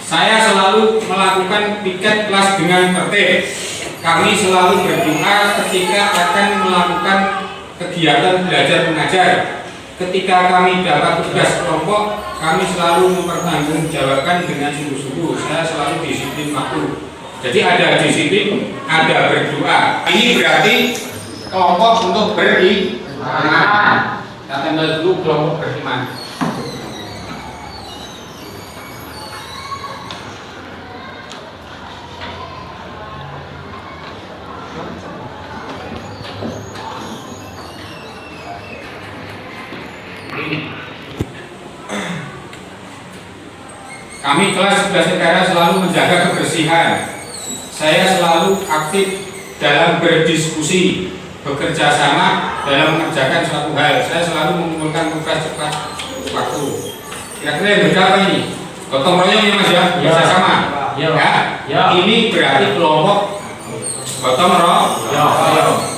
Saya selalu melakukan piket kelas dengan tertib. Kami selalu berdoa ketika akan melakukan kegiatan belajar mengajar. Ketika kami dapat tugas kelompok, kami selalu mempertanggungjawabkan dengan sungguh-sungguh. Saya selalu disiplin waktu. Jadi ada disiplin, ada berdoa. Ini berarti kelompok untuk beriman. Kita tanda dulu kelompok beriman. Kami kelas 11 negara selalu menjaga kebersihan. Saya selalu aktif dalam berdiskusi, bekerja sama dalam mengerjakan suatu hal. Saya selalu mengumpulkan tugas cepat waktu. Kira-kira yang beda apa ini? Gotong royong ya Mas ya? Bekerja sama. Ya. Ini berarti kelompok gotong royong.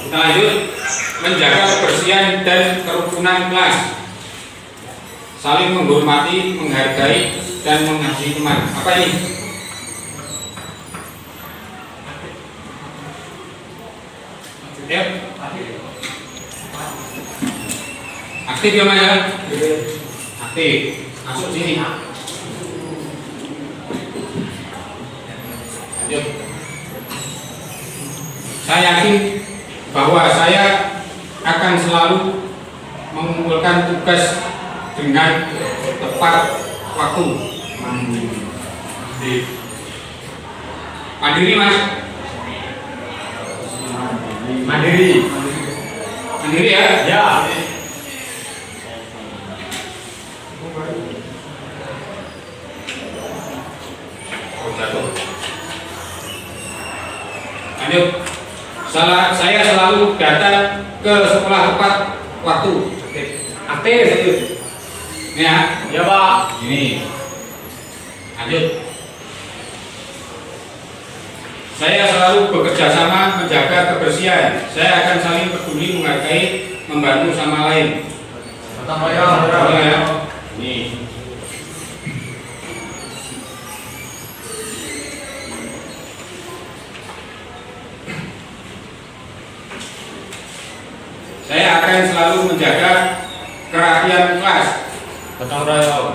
Kita lanjut, menjaga kebersihan dan kerukunan kelas, saling menghormati, menghargai, dan mengasihi teman. Apa ini? Ya. Aktif ya Mas ya? Aktif. Masuk sini. Lanjut. Saya yakin bahwa saya akan selalu mengumpulkan tugas dengan tepat waktu. Mandiri Mas? Mandiri ya? Ya. Lanjut. Saya selalu datang ke sekolah tepat waktu. Aktif. Ini ya? Ya Pak. Ini. Lanjut. Saya selalu bekerja sama menjaga kebersihan. Saya akan saling peduli, menghargai, membantu sama lain. Ya. Ini. Saya akan selalu menjaga kerapian kelas. Gotong royong.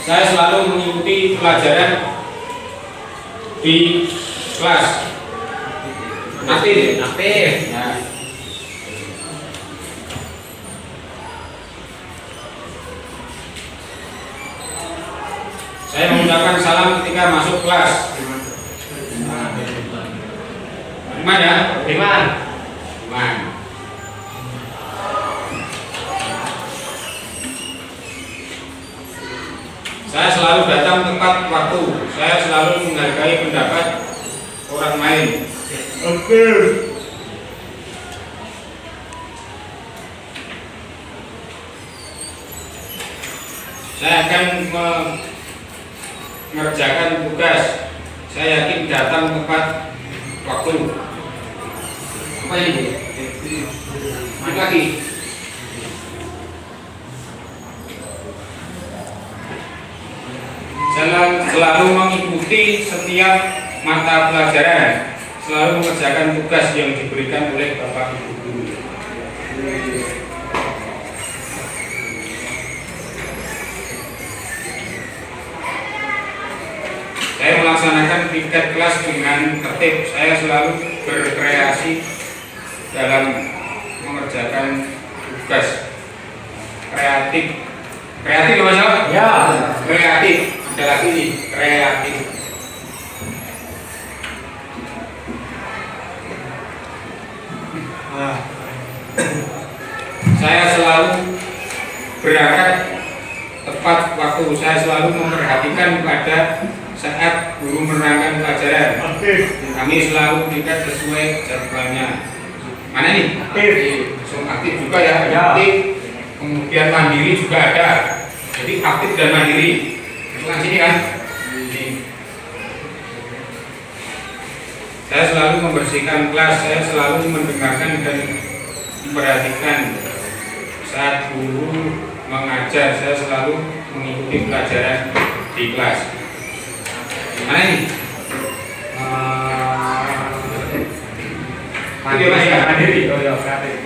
Saya selalu mengikuti pelajaran di kelas. Aktif. Ya. Saya mengucapkan salam ketika masuk kelas. Iman ya? Iman. Saya selalu datang tepat waktu. Saya selalu menghargai pendapat orang lain. Oke. Saya akan mengerjakan tugas. Saya yakin datang tepat waktu. Apa ini? Naik lagi. Saya selalu mengikuti setiap mata pelajaran, selalu mengerjakan tugas yang diberikan oleh Bapak Ibu guru. Saya melaksanakan piket kelas dengan tertib. Saya selalu berkreasi dalam mengerjakan tugas. kreatif. Kreatif ya Mas? Ya. Kreatif. Ada lagi nih, kreatif. Nah, saya selalu berangkat tepat waktu. Saya selalu memperhatikan pada saat guru menerangkan pelajaran. Kami selalu tingkat sesuai jadwalnya. Mana nih? Aktif. Aktif juga ya. Aktif. Kemudian mandiri juga ada. Jadi aktif dan mandiri. Masuk sini kan? Ini. Saya selalu membersihkan kelas. Saya selalu mendengarkan dan memperhatikan saat guru mengajar. Saya selalu mengikuti pelajaran di kelas. Mana ini? Mandiri. Oh ya, kreatif.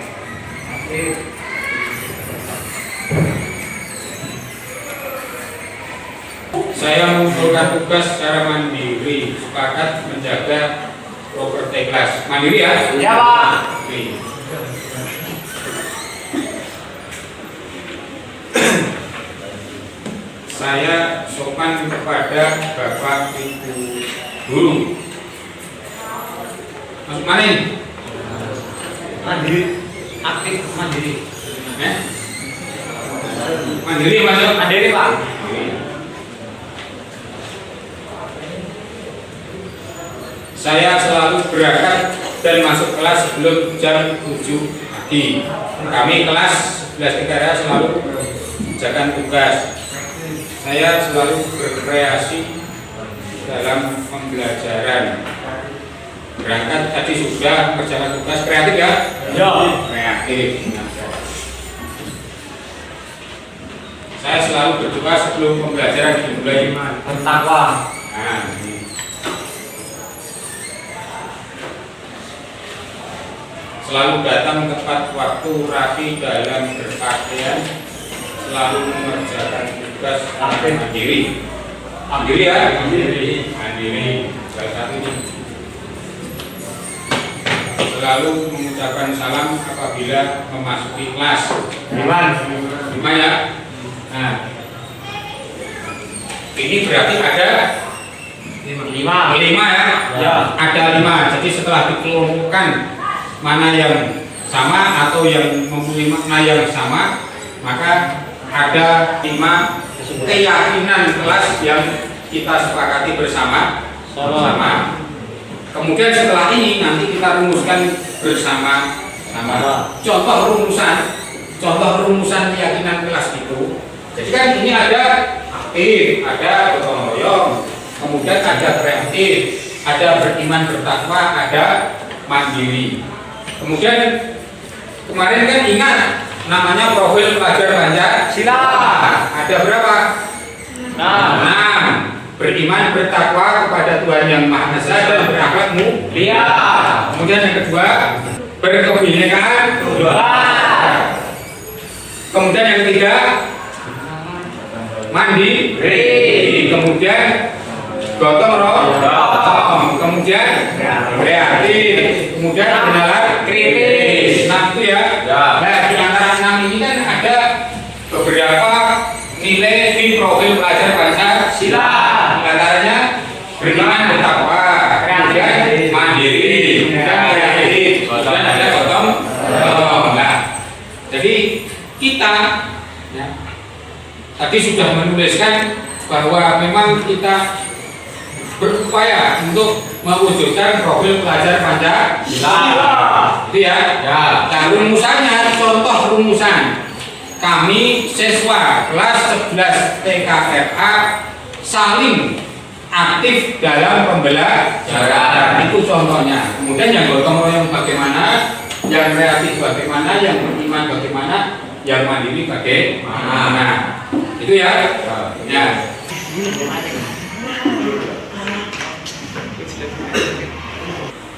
Saya mengumpulkan tugas secara mandiri, sepakat menjaga properti kelas. Mandiri ya? Ya Pak. Saya sopan kepada Bapak Ibu guru. Masuk mana ini? Mandiri, aktif mandiri. Mandiri masuk? Mandiri Pak. Saya selalu berangkat dan masuk kelas sebelum jam 7 pagi. Kami kelas 11 TKRA selalu mengerjakan tugas. Saya selalu berkreasi dalam pembelajaran. Berangkat tadi sudah mengerjakan tugas. Kreatif ya? Ya. Kreatif. Saya selalu berdoa sebelum pembelajaran dimulai. Bertakwa. Nah, ini. Selalu datang tepat waktu, rapi dalam berpakaian, selalu mengerjakan tugas mandiri. Mandiri ya? Mandiri. Salah satu ini. Selalu mengucapkan salam apabila memasuki kelas. Lima ya? Nah, ini berarti ada lima ya? Ada 5. Jadi setelah dikelompokkan mana yang sama atau yang mempunyai makna yang sama, maka ada 5 keyakinan kelas yang kita sepakati bersama. Kemudian setelah ini nanti kita rumuskan bersama. Contoh rumusan keyakinan kelas itu. Jadi kan ini ada aktif, ada gotong royong, kemudian ada kreatif, ada beriman bertakwa, ada mandiri. Kemudian kemarin kan ingat namanya profil pelajar Pancasila. Ada berapa? 6. Beriman bertakwa kepada Tuhan Yang Maha Esa dan berakhlak mulia. Kemudian yang kedua, berkebinekaan. Kemudian yang ketiga, mandiri. Kemudian gotong royong. Kemudian kreatif. Kemudian kenalan kritis. Nah itu ya. Nah di antara 6 ini kan ada beberapa nilai di profil pelajar Pancasila. Di antaranya beriman bertakwa, kemudian mandiri, kemudian kreatif, kemudian ada gotong royong. Nah, jadi kita ya, tadi sudah menuliskan bahwa memang kita berupaya untuk mewujudkan profil pelajar Pancasila. Itu ya. Nah, rumusannya, contoh rumusan. Kami siswa kelas 11 TKRA saling aktif dalam pembelajaran. Itu contohnya. Kemudian yang gotong royong bagaimana, yang kreatif bagaimana, yang beriman bagaimana, yang mandiri bagaimana. Nah, itu ya. Ya.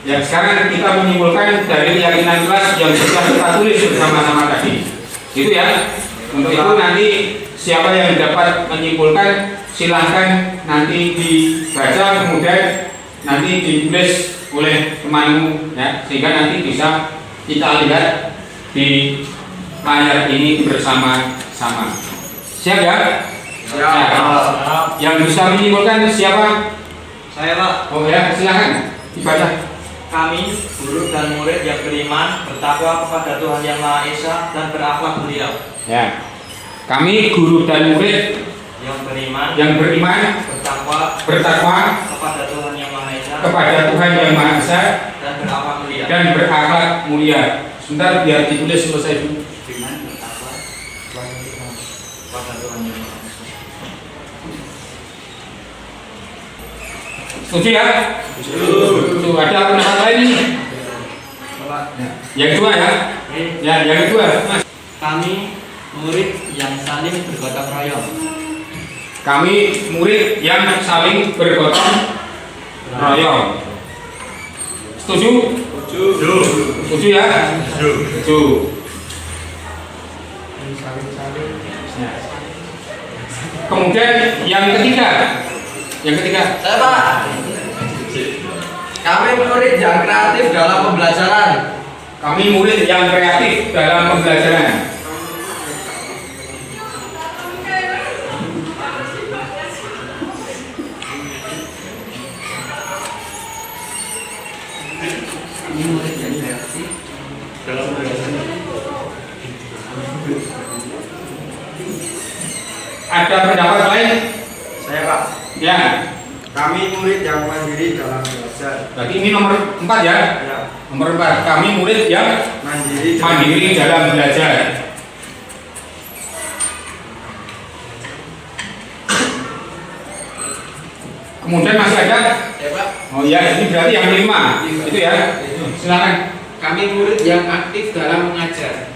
Ya, sekarang kita menyimpulkan dari keyakinan kelas yang sudah kita tulis bersama-sama tadi. Itu ya. Untuk itu nanti siapa yang dapat menyimpulkan silahkan nanti dibaca, kemudian nanti ditulis oleh temanmu ya, sehingga nanti bisa kita lihat di layar ini bersama sama. Siap ya? Yang bisa menyimpulkan siapa? Saya, Pak. Oh ya, silakan dibaca. Kami, guru dan murid yang beriman, bertakwa kepada Tuhan Yang Maha Esa dan berakhlak mulia. Ya. Kami guru dan murid Yang beriman, bertakwa kepada Tuhan Yang Maha Esa kepada Tuhan Yang Maha Esa dan berakhlak mulia. mulia. Sebentar biar ditulis selesai dulu. Beriman, bertakwa kepada Tuhan Yang Maha Esa. Setuju ya? Setuju. Ada pendapat lain ini? Yang kedua ya? Ya, yang kedua. Mas. Kami murid yang saling bergotong royong. Kami murid yang saling bergotong royong. Setuju? Setuju. Setuju ya? Setuju. Kemudian yang ketiga. Saya, Pak. Kami murid yang kreatif dalam pembelajaran. Kami murid yang kreatif dalam pembelajaran. Ada pendapat lain? Saya, Pak. Ya. Kami murid yang mandiri dalam belajar. Berarti ini nomor 4 ya? Ya. Nomor 4. Kami murid yang mandiri dalam belajar. Kemudian masih ada? Ya, Pak. Oh ya, ini berarti yang 5. Itu ya. Silakan. Kami murid yang aktif dalam mengajar.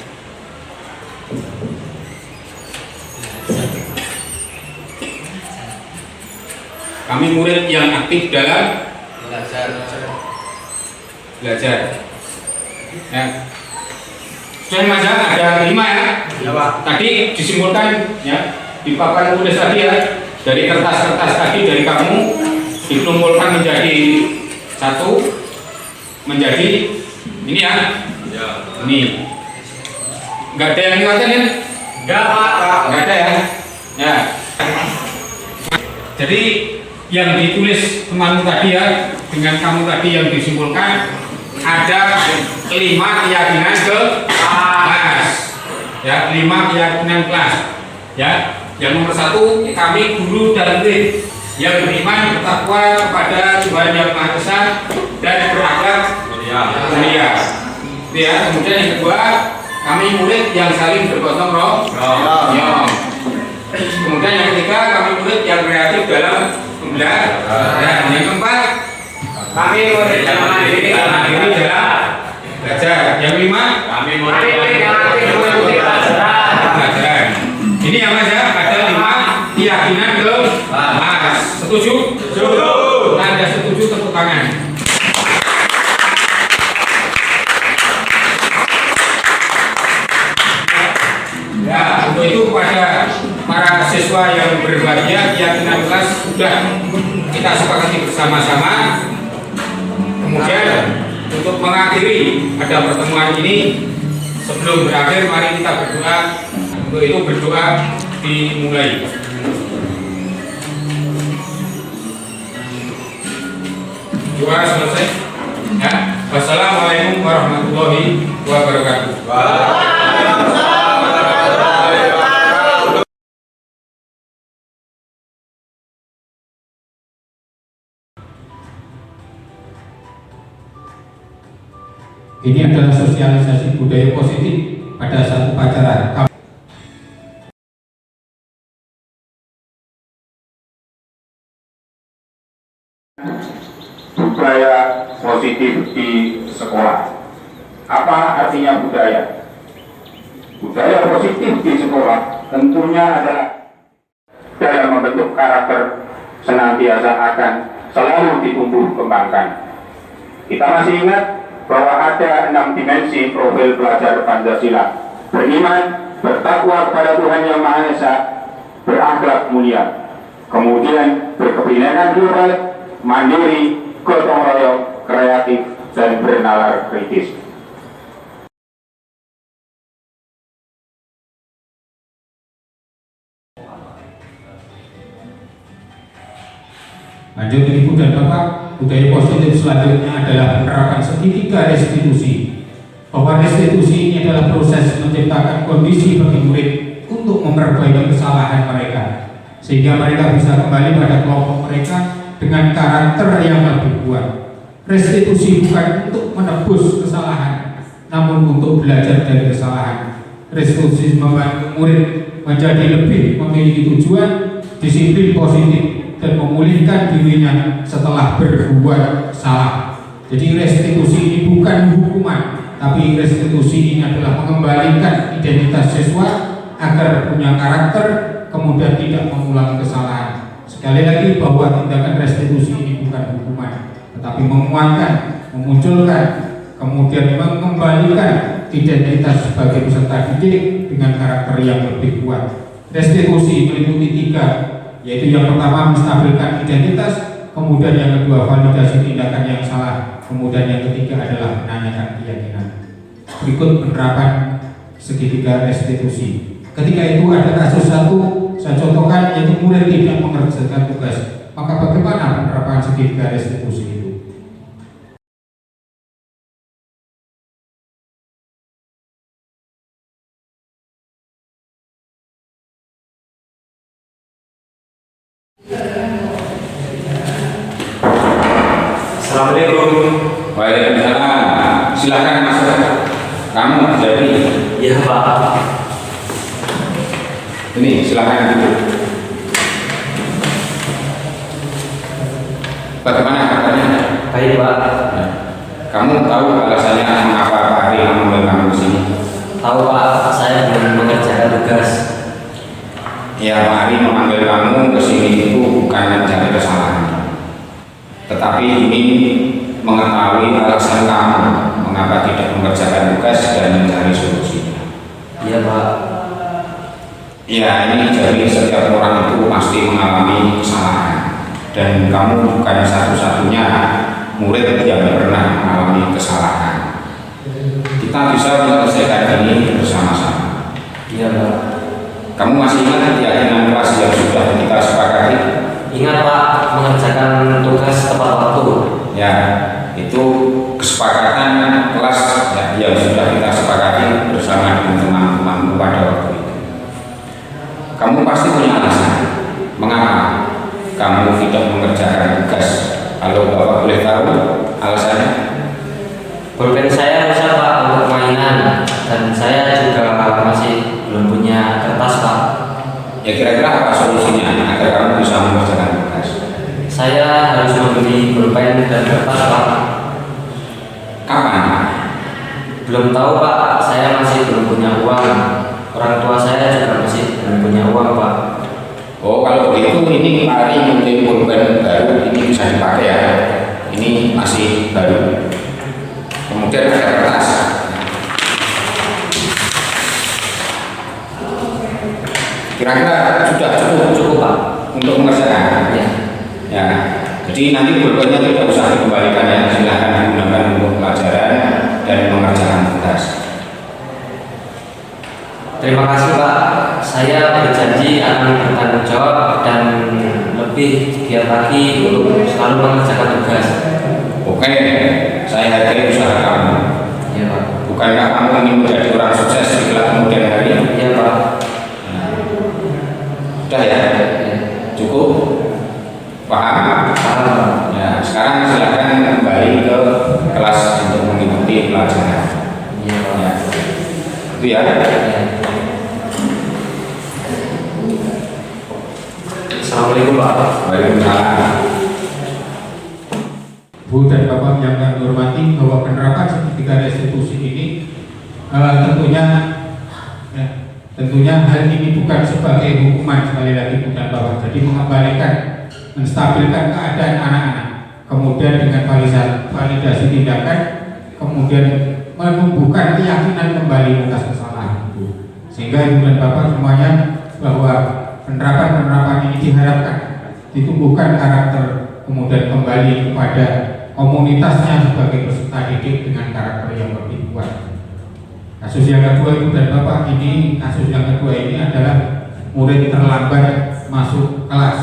Kami murid yang aktif dalam belajar. Ya. Sudah Mas ya, ada 5 ya. Ya, Pak. Tadi disimpulkan ya di papan tulis tadi ya, dari kertas-kertas tadi dari kamu dikumpulkan menjadi satu, menjadi ini ya. Ya. Ini. Enggak ada yang kelihatan ya? Enggak, Pak. Enggak ada ya. Ya. Jadi yang ditulis temanmu tadi ya, dengan kamu tadi yang disimpulkan ada 5 keyakinan kelas. Ya, 5 keyakinan kelas. Ya, yang nomor 1 kami guru dan murid yang beriman bertakwa kepada Tuhan Yang Maha Esa dan berakhlak mulia. Ya, kemudian yang kedua kami murid yang saling bergotong royong. Kemudian yang ketiga kami murid yang kreatif dalam belajar. Dan yang keempat kami murid yang mandiri dalam belajar. Yang kelima kami murid yang aktif dalam belajar. Ini yang Mas ya, ada 5 keyakinan kelas. Setuju? Setuju. Tanda setuju tepuk tangan. Ya, untuk itu kepada para siswa yang berbahagia, keyakinan kelas sudah kita sepakati bersama-sama. Kemudian untuk mengakhiri pada pertemuan ini, sebelum berakhir mari kita berdoa. Untuk itu berdoa dimulai. Doa selesai. Ya. Wassalamualaikum warahmatullahi wabarakatuh. Ini adalah sosialisasi budaya positif pada saat upacara. Budaya positif di sekolah. Apa artinya budaya? Budaya positif di sekolah tentunya adalah dalam membentuk karakter senantiasa akan selalu ditumbuh kembangkan. Kita masih ingat bahwa ada 6 dimensi profil pelajar Pancasila: beriman, bertakwa kepada Tuhan Yang Maha Esa, berakhlak mulia, kemudian berkebinekaan global, mandiri, gotong royong, kreatif, dan bernalar kritis. Lanjut Ibu dan Bapak, budaya positif selanjutnya adalah penerapan segitiga restitusi. Bahwa restitusi ini adalah proses menciptakan kondisi bagi murid untuk memperbaiki kesalahan mereka, sehingga mereka bisa kembali pada kelompok mereka dengan karakter yang lebih kuat. Restitusi bukan untuk menebus kesalahan, namun untuk belajar dari kesalahan. Restitusi membantu murid menjadi lebih memiliki tujuan, disiplin positif, dan memulihkan dirinya setelah berbuat salah. Jadi restitusi ini bukan hukuman, tapi restitusi ini adalah mengembalikan identitas siswa agar punya karakter, kemudian tidak mengulangi kesalahan. Sekali lagi bahwa tindakan restitusi ini bukan hukuman, tetapi menguatkan, memunculkan, kemudian mengembalikan identitas sebagai peserta didik dengan karakter yang lebih kuat. Restitusi meliputi 3, yaitu yang pertama menstabilkan identitas, kemudian yang kedua validasi tindakan yang salah, kemudian yang ketiga adalah menanyakan keyakinan. Berikut penerapan segitiga restitusi. Ketika itu ada kasus satu, saya contohkan, yaitu murid tidak mengerjakan tugas. Maka bagaimana penerapan segitiga restitusi itu? Assalamualaikum. Waalaikumsalam. Silakan masuk. Kamu jadi? Iya Pak. Ini silakan duduk. Bagaimana kabarnya? Baik Pak. Kamu tahu alasannya mengapa Pak Ari memanggil kamu ke sini? Tahu Pak, saya belum mengerjakan tugas. Ya, Pak Ari memanggil kamu ke sini itu bukan mencari kesalahan, tetapi ingin mengetahui alasan kamu mengapa tidak mengerjakan tugas dan mencari solusinya. Iya Pak. Ya, ini jadi setiap orang itu pasti mengalami kesalahan, dan kamu bukan satu-satunya murid yang pernah mengalami kesalahan. Kita bisa menyelesaikan ini bersama-sama. Iya Pak. Kamu masih ingat keyakinan kelas yang sudah kita sepakati? Ingat Pak, mengerjakan tugas tepat waktu. Ya, itu kesepakatan kelas yang sudah kita sepakati bersama dengan teman-teman pada waktu itu. Kamu pasti punya alasan mengapa kamu tidak mengerjakan tugas. Kalau Bapak boleh tahu alasannya? Pulpen saya rusak Pak untuk mainan, dan saya juga masih belum punya kertas Pak. Ya, kira-kira apa solusinya agar kamu bisa mengerjakan tugas? Saya harus membeli pulpen dan kertas Pak. Kapan? Belum tahu Pak, saya masih belum punya uang. Orang tua saya juga masih belum punya uang Pak. Oh, kalau begitu ini Pak Ari mungkin pulpen baru, ini bisa dipakai ya. Ini masih baru. Kemudian ada kertas. Kira-kira sudah cukup Pak untuk mengerjakan. Ya. Ya. Jadi nanti pulpennya tidak usah dikembalikan ya, silahkan digunakan untuk pelajaran dan mengerjakan tugas. Terima kasih Pak. Saya berjanji akan bertanggung jawab dan lebih giat lagi untuk selalu mengerjakan tugas. Oke, saya hargai usaha kamu. Iya Pak. Bukankah kamu ingin menjadi orang sukses di kelak kemudian hari? Iya Pak. Sudah ya? Cukup? Paham? Paham. Ya, sekarang silakan kembali ke kelas untuk mengikuti pelajaran. Iya Pak. Ya. Itu ya. Assalamualaikum Pak. Waalaikumsalam. Bu dan Bapak yang kami hormati, bahwa penerapan segitiga restitusi ini tentunya hal ini bukan sebagai hukuman, sekali lagi Bu dan Bapak. Jadi mengembalikan, menstabilkan keadaan anak-anak, kemudian dengan validasi tindakan, kemudian menumbuhkan keyakinan kembali atas kesalahan itu. Sehingga Ibu dan Bapak semuanya, bahwa penerapan ini diharapkan ditumbuhkan karakter, kemudian kembali kepada komunitasnya sebagai peserta didik dengan karakter yang lebih kuat. Kasus yang kedua Ibu dan Bapak, kasus yang kedua ini adalah murid terlambat masuk kelas.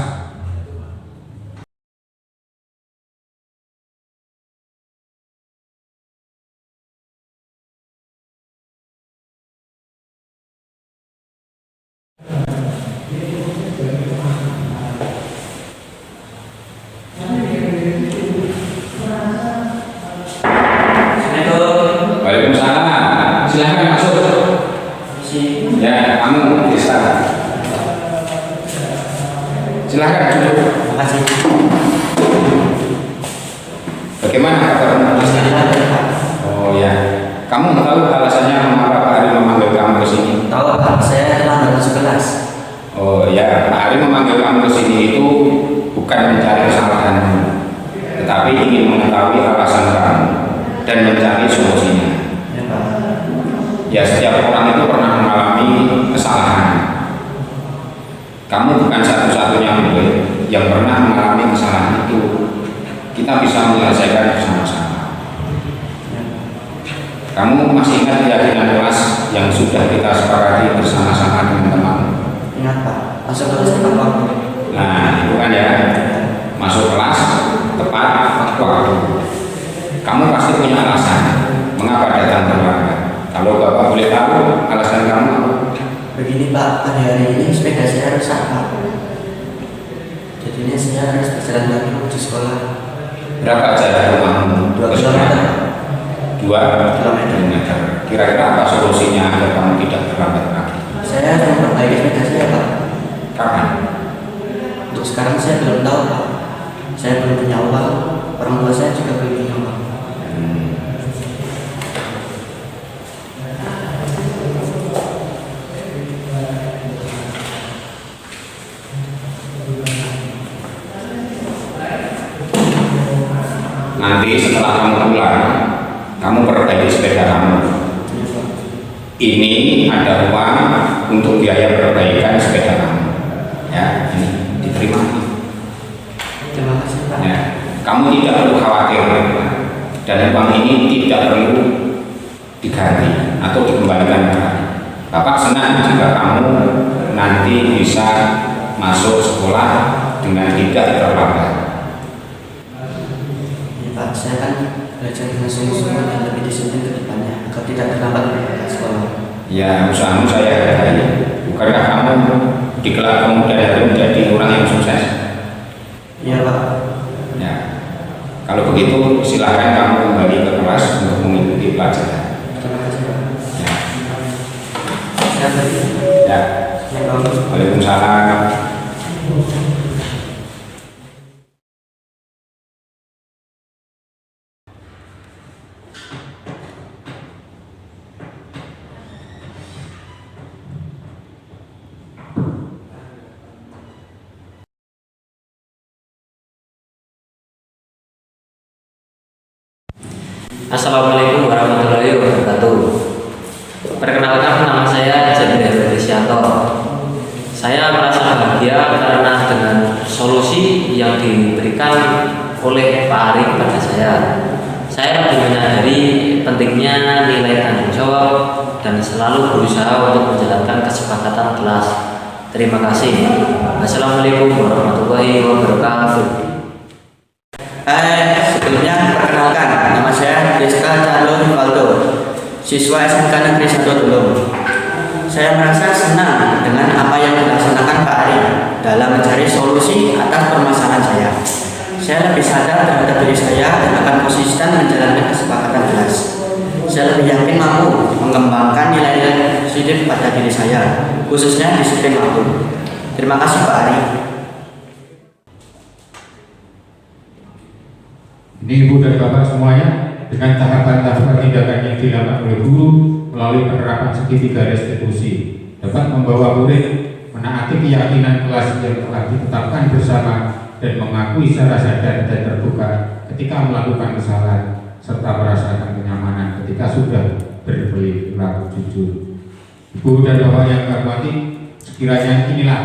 Waalaikumsalam. Silahkan masuk. Ya, kamu bisa. Silahkan duduk. Makasih. Bagaimana kabarmu? Oh ya, kamu tahu alasannya mengapa Pak Ari memanggil kamu ke sini? Tahu Pak, saya terlambat masuk kelas. Oh ya, Pak Ari memanggil kamu ke sini itu bukan mencari kesalahanmu, tetapi ingin mengetahui alasan kamu dan mencari solusinya. Ya Pak. Ya, setiap orang itu pernah mengalami kesalahan. Kamu bukan satu-satunya murid yang pernah mengalami kesalahan itu. Kita bisa menyelesaikan bersama-sama. Kamu masih ingat keyakinan kelas yang sudah kita sepakati bersama-sama teman-teman? Ingat Pak, masuk kelas tepat waktu. Nah, itu kan ya, masuk kelas tepat waktu. Kamu pasti punya alasan mengapa datang terlambat. Kalau Bapak boleh tahu alasan kamu apa? Begini Pak, pada hari ini sepeda saya rusak Pak. Jadinya saya harus berjalan kaki menuju sekolah. Berapa jarak rumahmu? 2 kilometer. 2 kilometer. Kira-kira apa solusinya agar kamu tidak terlambat lagi? Saya akan memperbaiki sepeda saya Pak. Kapan? Untuk sekarang saya belum tahu Pak. Saya belum punya uang, orang tua saya juga belum punya uang. Nanti setelah kamu pulang, kamu perbaiki sepeda kamu. Ini ada uang untuk biaya perbaikan sepeda kamu. Ya, ini diterima. Terima kasih Pak. Ya, kamu tidak perlu khawatir dan uang ini tidak perlu diganti atau dikembalikan. Bapak senang jika kamu nanti bisa masuk sekolah dengan tidak terlambat. Pak, saya kan belajar dengan sungguh-sungguh dan lebih disiplin ke depannya agar tidak terlambat ke sekolah. Ya, usahamu saya hargai. Bukankah kamu di kelak kemudian hari menjadi orang yang sukses? Iya Pak. Ya, kalau begitu silakan kamu kembali ke kelas untuk mengikuti pelajaran. Terima kasih Pak. Ya. Saya pergi. Ya. Waalaikumsalam. Assalamualaikum warahmatullahi wabarakatuh. Perkenalkan, nama saya Jebel Krisyanto. Saya merasa bahagia karena dengan solusi yang diberikan oleh Pak Ari kepada saya lebih menyadari pentingnya nilai tanggung jawab dan selalu berusaha untuk menjalankan kesepakatan kelas. Terima kasih. Assalamualaikum warahmatullahi wabarakatuh. Sebelumnya perkenalkan, nama saya Rizka Carlo Rivaldo, siswa SMK Negeri 1 Tulung. Saya merasa senang dengan apa yang dilaksanakan Pak Ari dalam mencari solusi atas permasalahan saya. Saya lebih sadar terhadap diri saya dan akan konsisten menjalankan kesepakatan kelas. Saya lebih yakin mampu mengembangkan nilai-nilai positif pada diri saya, khususnya disiplin waktu. Terima kasih Pak Ari. Ini Ibu dan Bapak semuanya, dengan tahapan-tahapan tindakan yang dilakukan oleh guru melalui penerapan segitiga restitusi dapat membawa murid menaati keyakinan kelas yang telah ditetapkan bersama dan mengakui secara sadar dan terbuka ketika melakukan kesalahan serta merasakan kenyamanan ketika sudah berperilaku jujur. Ibu dan Bapak yang kami hormati, sekiranya inilah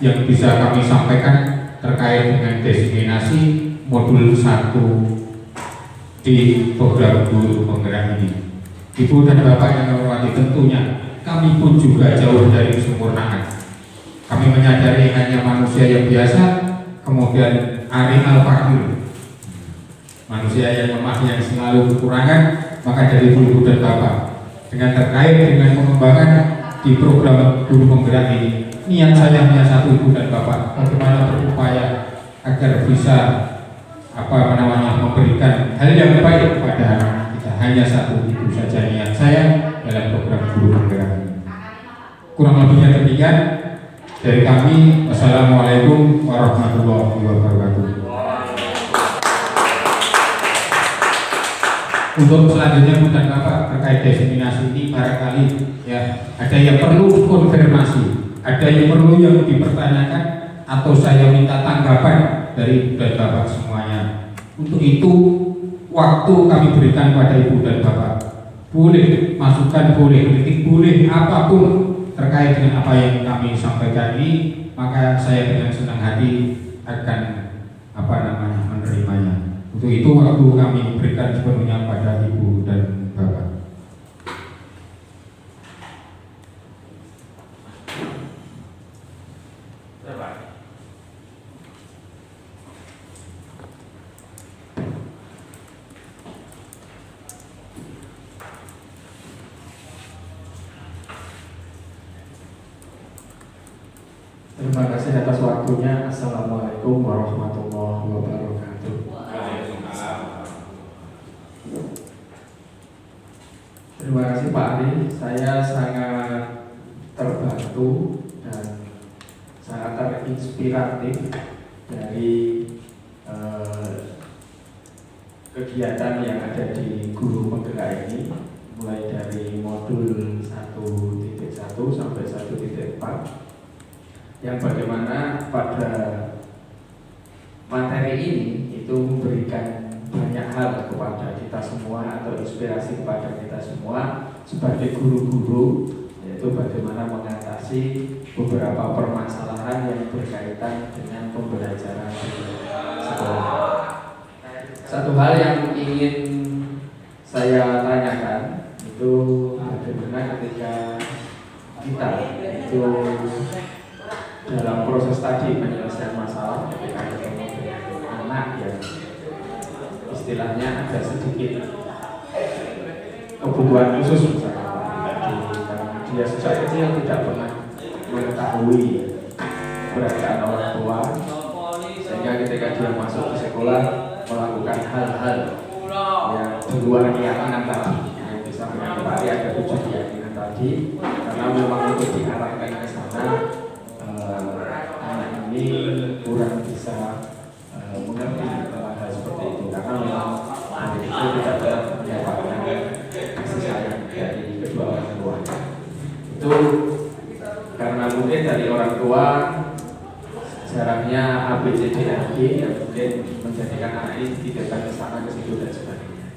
yang bisa kami sampaikan terkait dengan diseminasi modul 1 di program guru penggerak ini. Ibu dan Bapak yang kami hormati, tentunya kami pun juga jauh dari kesempurnaan. Kami menyadari hanya manusia yang biasa, kemudian Ari al-Fakir, manusia yang lemah yang selalu kekurangan. Maka dari Ibu dan Bapak, dengan terkait dengan pengembangan di program guru penggerak ini, niat saya hanya satu, Ibu dan Bapak, bagaimana berupaya agar bisa memberikan hal yang baik kepada anak kita. Hanya satu, itu saja niat saya dalam program guru penggerak ini. Kurang lebihnya demikian dari kami. Wassalamualaikum warahmatullahi wabarakatuh. Untuk selanjutnya bukan Bapak terkait diseminasi ini, barangkali ya ada yang perlu konfirmasi, ada yang perlu yang dipertanyakan, atau saya minta tanggapan dari Ibu dan Bapak semuanya. Untuk itu waktu kami berikan pada Ibu dan Bapak. Boleh masukan, boleh kritik, boleh apapun terkait dengan apa yang kami sampaikan ini, maka saya dengan senang hati akan menerimanya. Untuk itu waktu kami berikan sepenuhnya pada Ibu dan Bapak. Terima kasih atas waktunya. Assalamualaikum warahmatullahi wabarakatuh. Terima kasih Pak Ari. Saya sangat terbantu dan sangat terinspiratif dari kegiatan yang ada di Guru Penggerak ini, mulai dari modul 1.1 sampai 1.4, yang bagaimana pada materi ini itu memberikan banyak hal kepada kita semua, atau inspirasi kepada kita semua sebagai guru-guru, yaitu bagaimana mengatasi beberapa permasalahan yang berkaitan dengan pembelajaran di sekolah. Satu hal yang ingin saya tanyakan itu bagaimana ketika kita itu dalam proses tadi penyelesaian masalah, ketika ketemu dengan anak yang istilahnya ada sedikit kebutuhan khusus, misalnya dia sejak kecil tidak pernah mengetahui keberadaan orang tua, sehingga ketika dia masuk ke sekolah melakukan hal-hal yang di luar keyakinan tadi, yang disampaikan Pak Ari ada 7 keyakinan tadi, karena memang untuk diarahkan ke sana anak ini kurang bisa mengerti tentang hal seperti itu, karena memang itu tidak pernah mendapatkan kasih sayang dari kedua orang tua. Itu karena mungkin dari orang tua jaraknya ABCDFG yang mungkin menjadikan anak ini tidak ke sana ke situ dan sebagainya.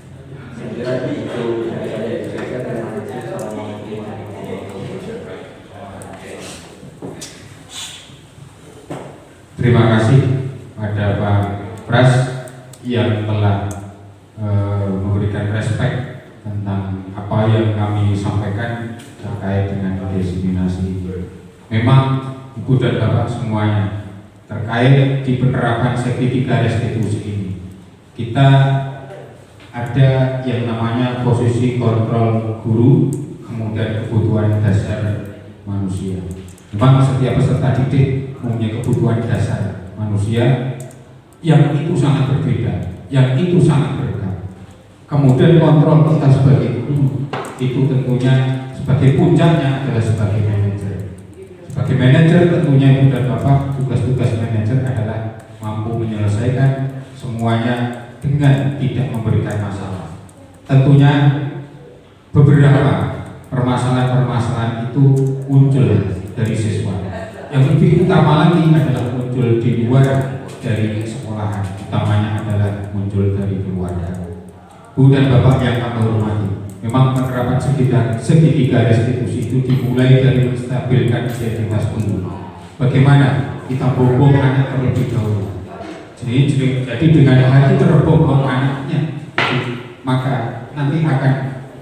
Saya kira itu dari saya. Terima kasih. Assalamualaikum warahmatullahi wabarakatuh. Terima kasih pada Pak Pras yang telah memberikan respek tentang apa yang kami sampaikan terkait dengan diseminasi. Memang Ibu dan Bapak semuanya terkait di penerapan segitiga restitusi ini, kita ada yang namanya posisi kontrol guru, kemudian kebutuhan dasar manusia. Memang setiap peserta didik mempunyai kebutuhan dasar manusia yang itu sangat berbeda, yang itu sangat beragam. Kemudian kontrol kita sebagai guru itu tentunya sebagai puncaknya adalah sebagai manajer. Sebagai manajer tentunya Ibu dan Bapak, tugas-tugas manajer adalah mampu menyelesaikan semuanya dengan tidak memberikan masalah. Tentunya beberapa permasalahan-permasalahan itu muncul dari siswa. Yang lebih utama lagi adalah muncul di luar dari sekolahan, utamanya adalah muncul dari keluarga. Bu dan Bapak yang kami hormati, memang penerapan segitiga restitusi itu dimulai dari menstabilkan identitas guru. Bagaimana kita bobong anak terlebih dahulu. Jadi dengan hati terbobong anaknya, maka nanti akan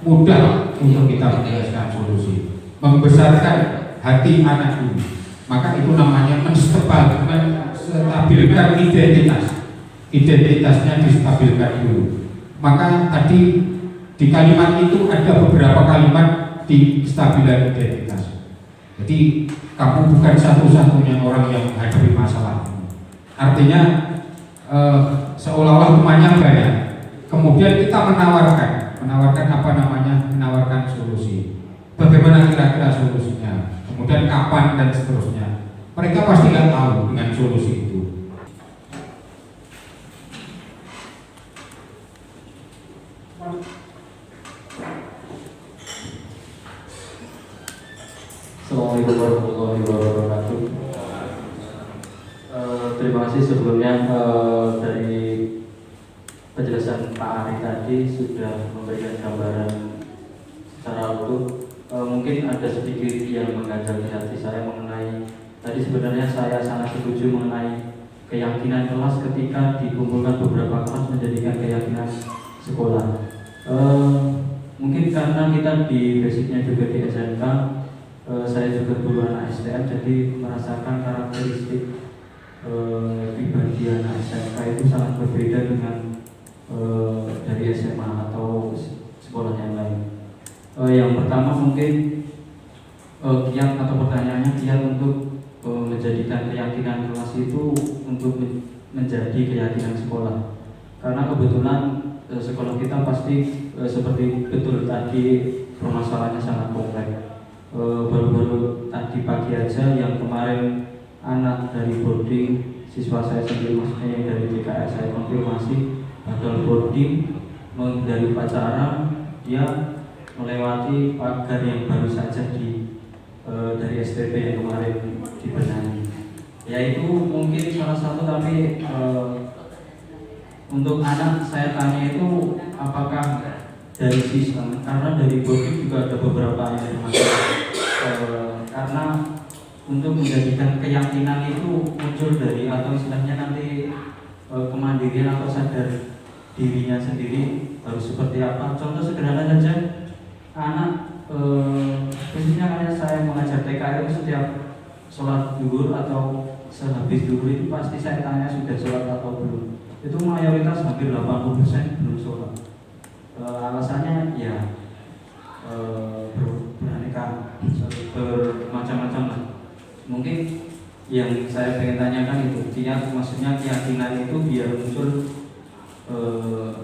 mudah untuk kita menjelaskan solusi. Membesarkan hati anak dulu, maka itu namanya menstabilkan identitasnya distabilkan dulu. Maka tadi di kalimat itu ada beberapa kalimat di stabilan identitas. Jadi kamu bukan satu-satunya orang yang menghadapi masalah ini. Artinya seolah-olah temannya banyak. Kemudian kita menawarkan solusi. Bagaimana kira-kira solusinya? Kemudian kapan dan seterusnya. Mereka pasti nggak tahu dengan solusi itu. Assalamualaikum warahmatullahi wabarakatuh. Terima kasih sebelumnya dari penjelasan Pak Ari tadi sudah memberikan gambaran secara utuh. Mungkin ada sedikit yang mengganjal di hati saya mengenai tadi sebenarnya saya sangat setuju mengenai keyakinan kelas ketika dikumpulkan beberapa kelas menjadikan keyakinan sekolah. Mungkin karena kita di basicnya juga di SMK, saya juga dulu anak STM, jadi merasakan karakteristik pribadi anak SMK itu sangat berbeda dengan dari SMA atau sekolah yang lain. Yang pertama mungkin kiat atau pertanyaannya kiat untuk menjadikan keyakinan kelas itu untuk menjadi keyakinan sekolah. Karena kebetulan sekolah kita pasti seperti betul tadi permasalahannya sangat kompleks. Baru-baru tadi pagi aja yang kemarin anak dari boarding, siswa saya sendiri maksudnya yang dari DKS saya konfirmasi padahal boarding menghindari upacara, dia melewati pagar yang baru saja dari STP yang kemarin dibenahi. Yaitu mungkin salah satu, tapi untuk anak saya tanya itu apakah dari sistem, karena dari boarding juga ada beberapa yang masalah. Karena untuk menjadikan keyakinan itu muncul dari atau istilahnya nanti kemandirian atau sadar dirinya sendiri harus seperti apa. Contoh sederhana saja, anak khususnya kayak saya mengajar TK itu setiap sholat zuhur atau sehabis zuhur itu pasti saya tanya sudah sholat atau belum. Itu mayoritas hampir 80% belum sholat. Alasannya ya beraneka bermacam-macam lah. Mungkin yang saya pengen tanyakan itu maksudnya keyakinan itu biar muncul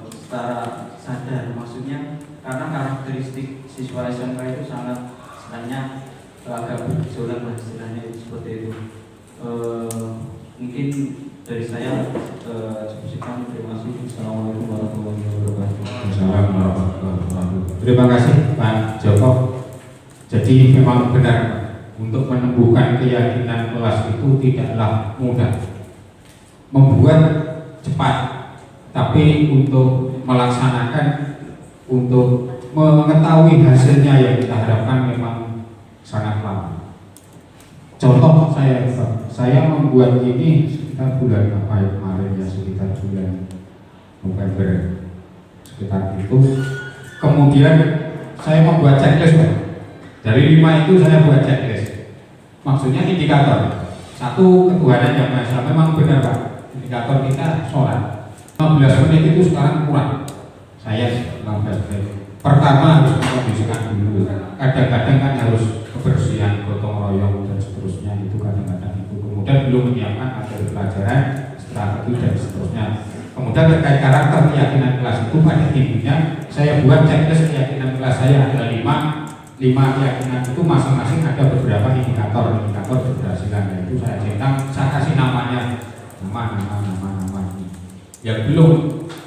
secara sadar, maksudnya karena karakteristik siswa SMK itu sangat sebenarnya agak bergejolak lah istilahnya itu seperti itu. Mungkin dari saya cukup sekian. Terima kasih. Assalamualaikum warahmatullahi wabarakatuh. Assalamualaikum warahmatullahi wabarakatuh. Terima kasih Pak Joko. Jadi memang benar, untuk menumbuhkan keyakinan kelas itu tidaklah mudah. Membuat cepat, tapi untuk melaksanakan, untuk mengetahui hasilnya yang kita harapkan memang sangat lama. Contoh saya membuat ini sekitar bulan apa ya kemarin ya, sekitar bulan November sekitar itu. Kemudian saya membuat checklist Pak. Dari 5 itu saya buat checklist. Maksudnya indikator. Satu, ketuhanan yang Maha Esa. Memang benar Pak, indikator kita sholat 15 menit itu sekarang kurang. Saya 15 menit. Pertama harus mengkondisikan dulu. Kadang-kadang kan harus kebersihan, gotong royong dan seterusnya, itu kadang-kadang itu. Kemudian belum menyiapkan materi pelajaran, strategi dan seterusnya. Kemudian terkait karakter keyakinan kelas itu, pada intinya saya buat checklist keyakinan kelas saya ada 5 keyakinan itu, masing-masing ada beberapa indikator keberhasilan. Itu saya centang, saya kasih namanya, nama. Yang belum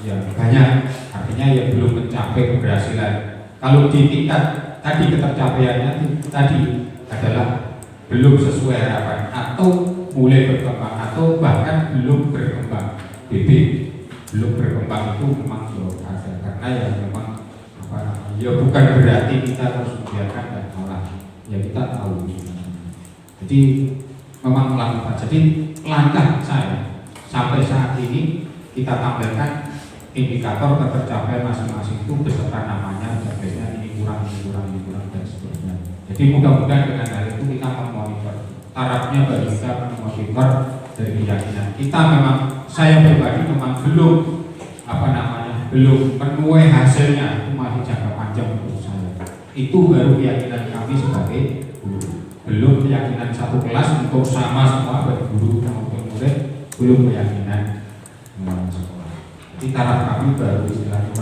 ya banyak, artinya yang belum mencapai keberhasilan. Kalau di tingkat tadi ketercapaiannya tadi adalah belum sesuai harapan, atau mulai berkembang, atau bahkan belum berkembang. Belum berkembang itu memang ada, karena ya memang ya bukan berarti kita harus membiarkan dan malah ya kita tahu. Jadi memang melakukan. Jadi langkah saya sampai saat ini kita tampilkan indikator ketercapaian masing-masing itu beserta namanya, checklistnya ini kurang dan seterusnya. Jadi mudah-mudahan dengan hal itu kita memonitor. Tarafnya bagi kita memonitor dari keyakinan kita. Memang saya pribadi memang belum menuai hasilnya, itu masih jangka panjang untuk saya. Itu baru keyakinan kami sebagai guru. belum keyakinan satu kelas untuk sama semua baik guru maupun murid, belum keyakinan sekolah. Jadi taraf kami baru istilahnya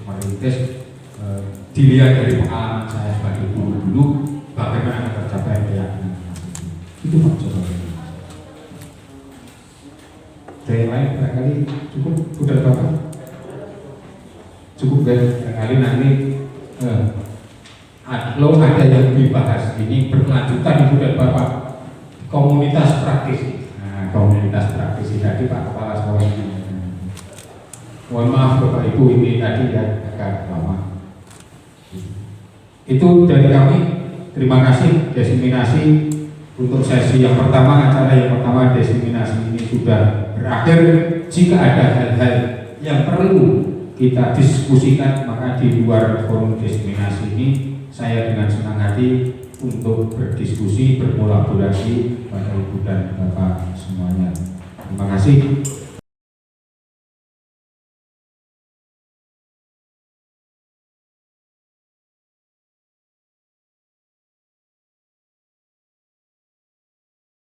merintis dilihat dari pengalaman saya sebagai guru dulu bagaimana tercapai keyakinan itu Pak Jokowi. Dari yang lain barangkali cukup udah Bapak cukup barangkali nanti ada yang dibahas ini berkelanjutan Ibu dan Bapak komunitas praktis. Nah, komunitas praktis tadi Pak Kepala Sekolah ini. Mohon maaf Bapak Ibu ini tadi ya agak lama. Itu dari kami. Terima kasih diseminasi untuk sesi yang pertama, acara yang pertama diseminasi ini sudah berakhir. Jika ada hal-hal yang perlu kita diskusikan maka di luar forum diseminasi ini saya dengan senang hati untuk berdiskusi, berkolaborasi pada Ibu dan Bapak semuanya. Terima kasih.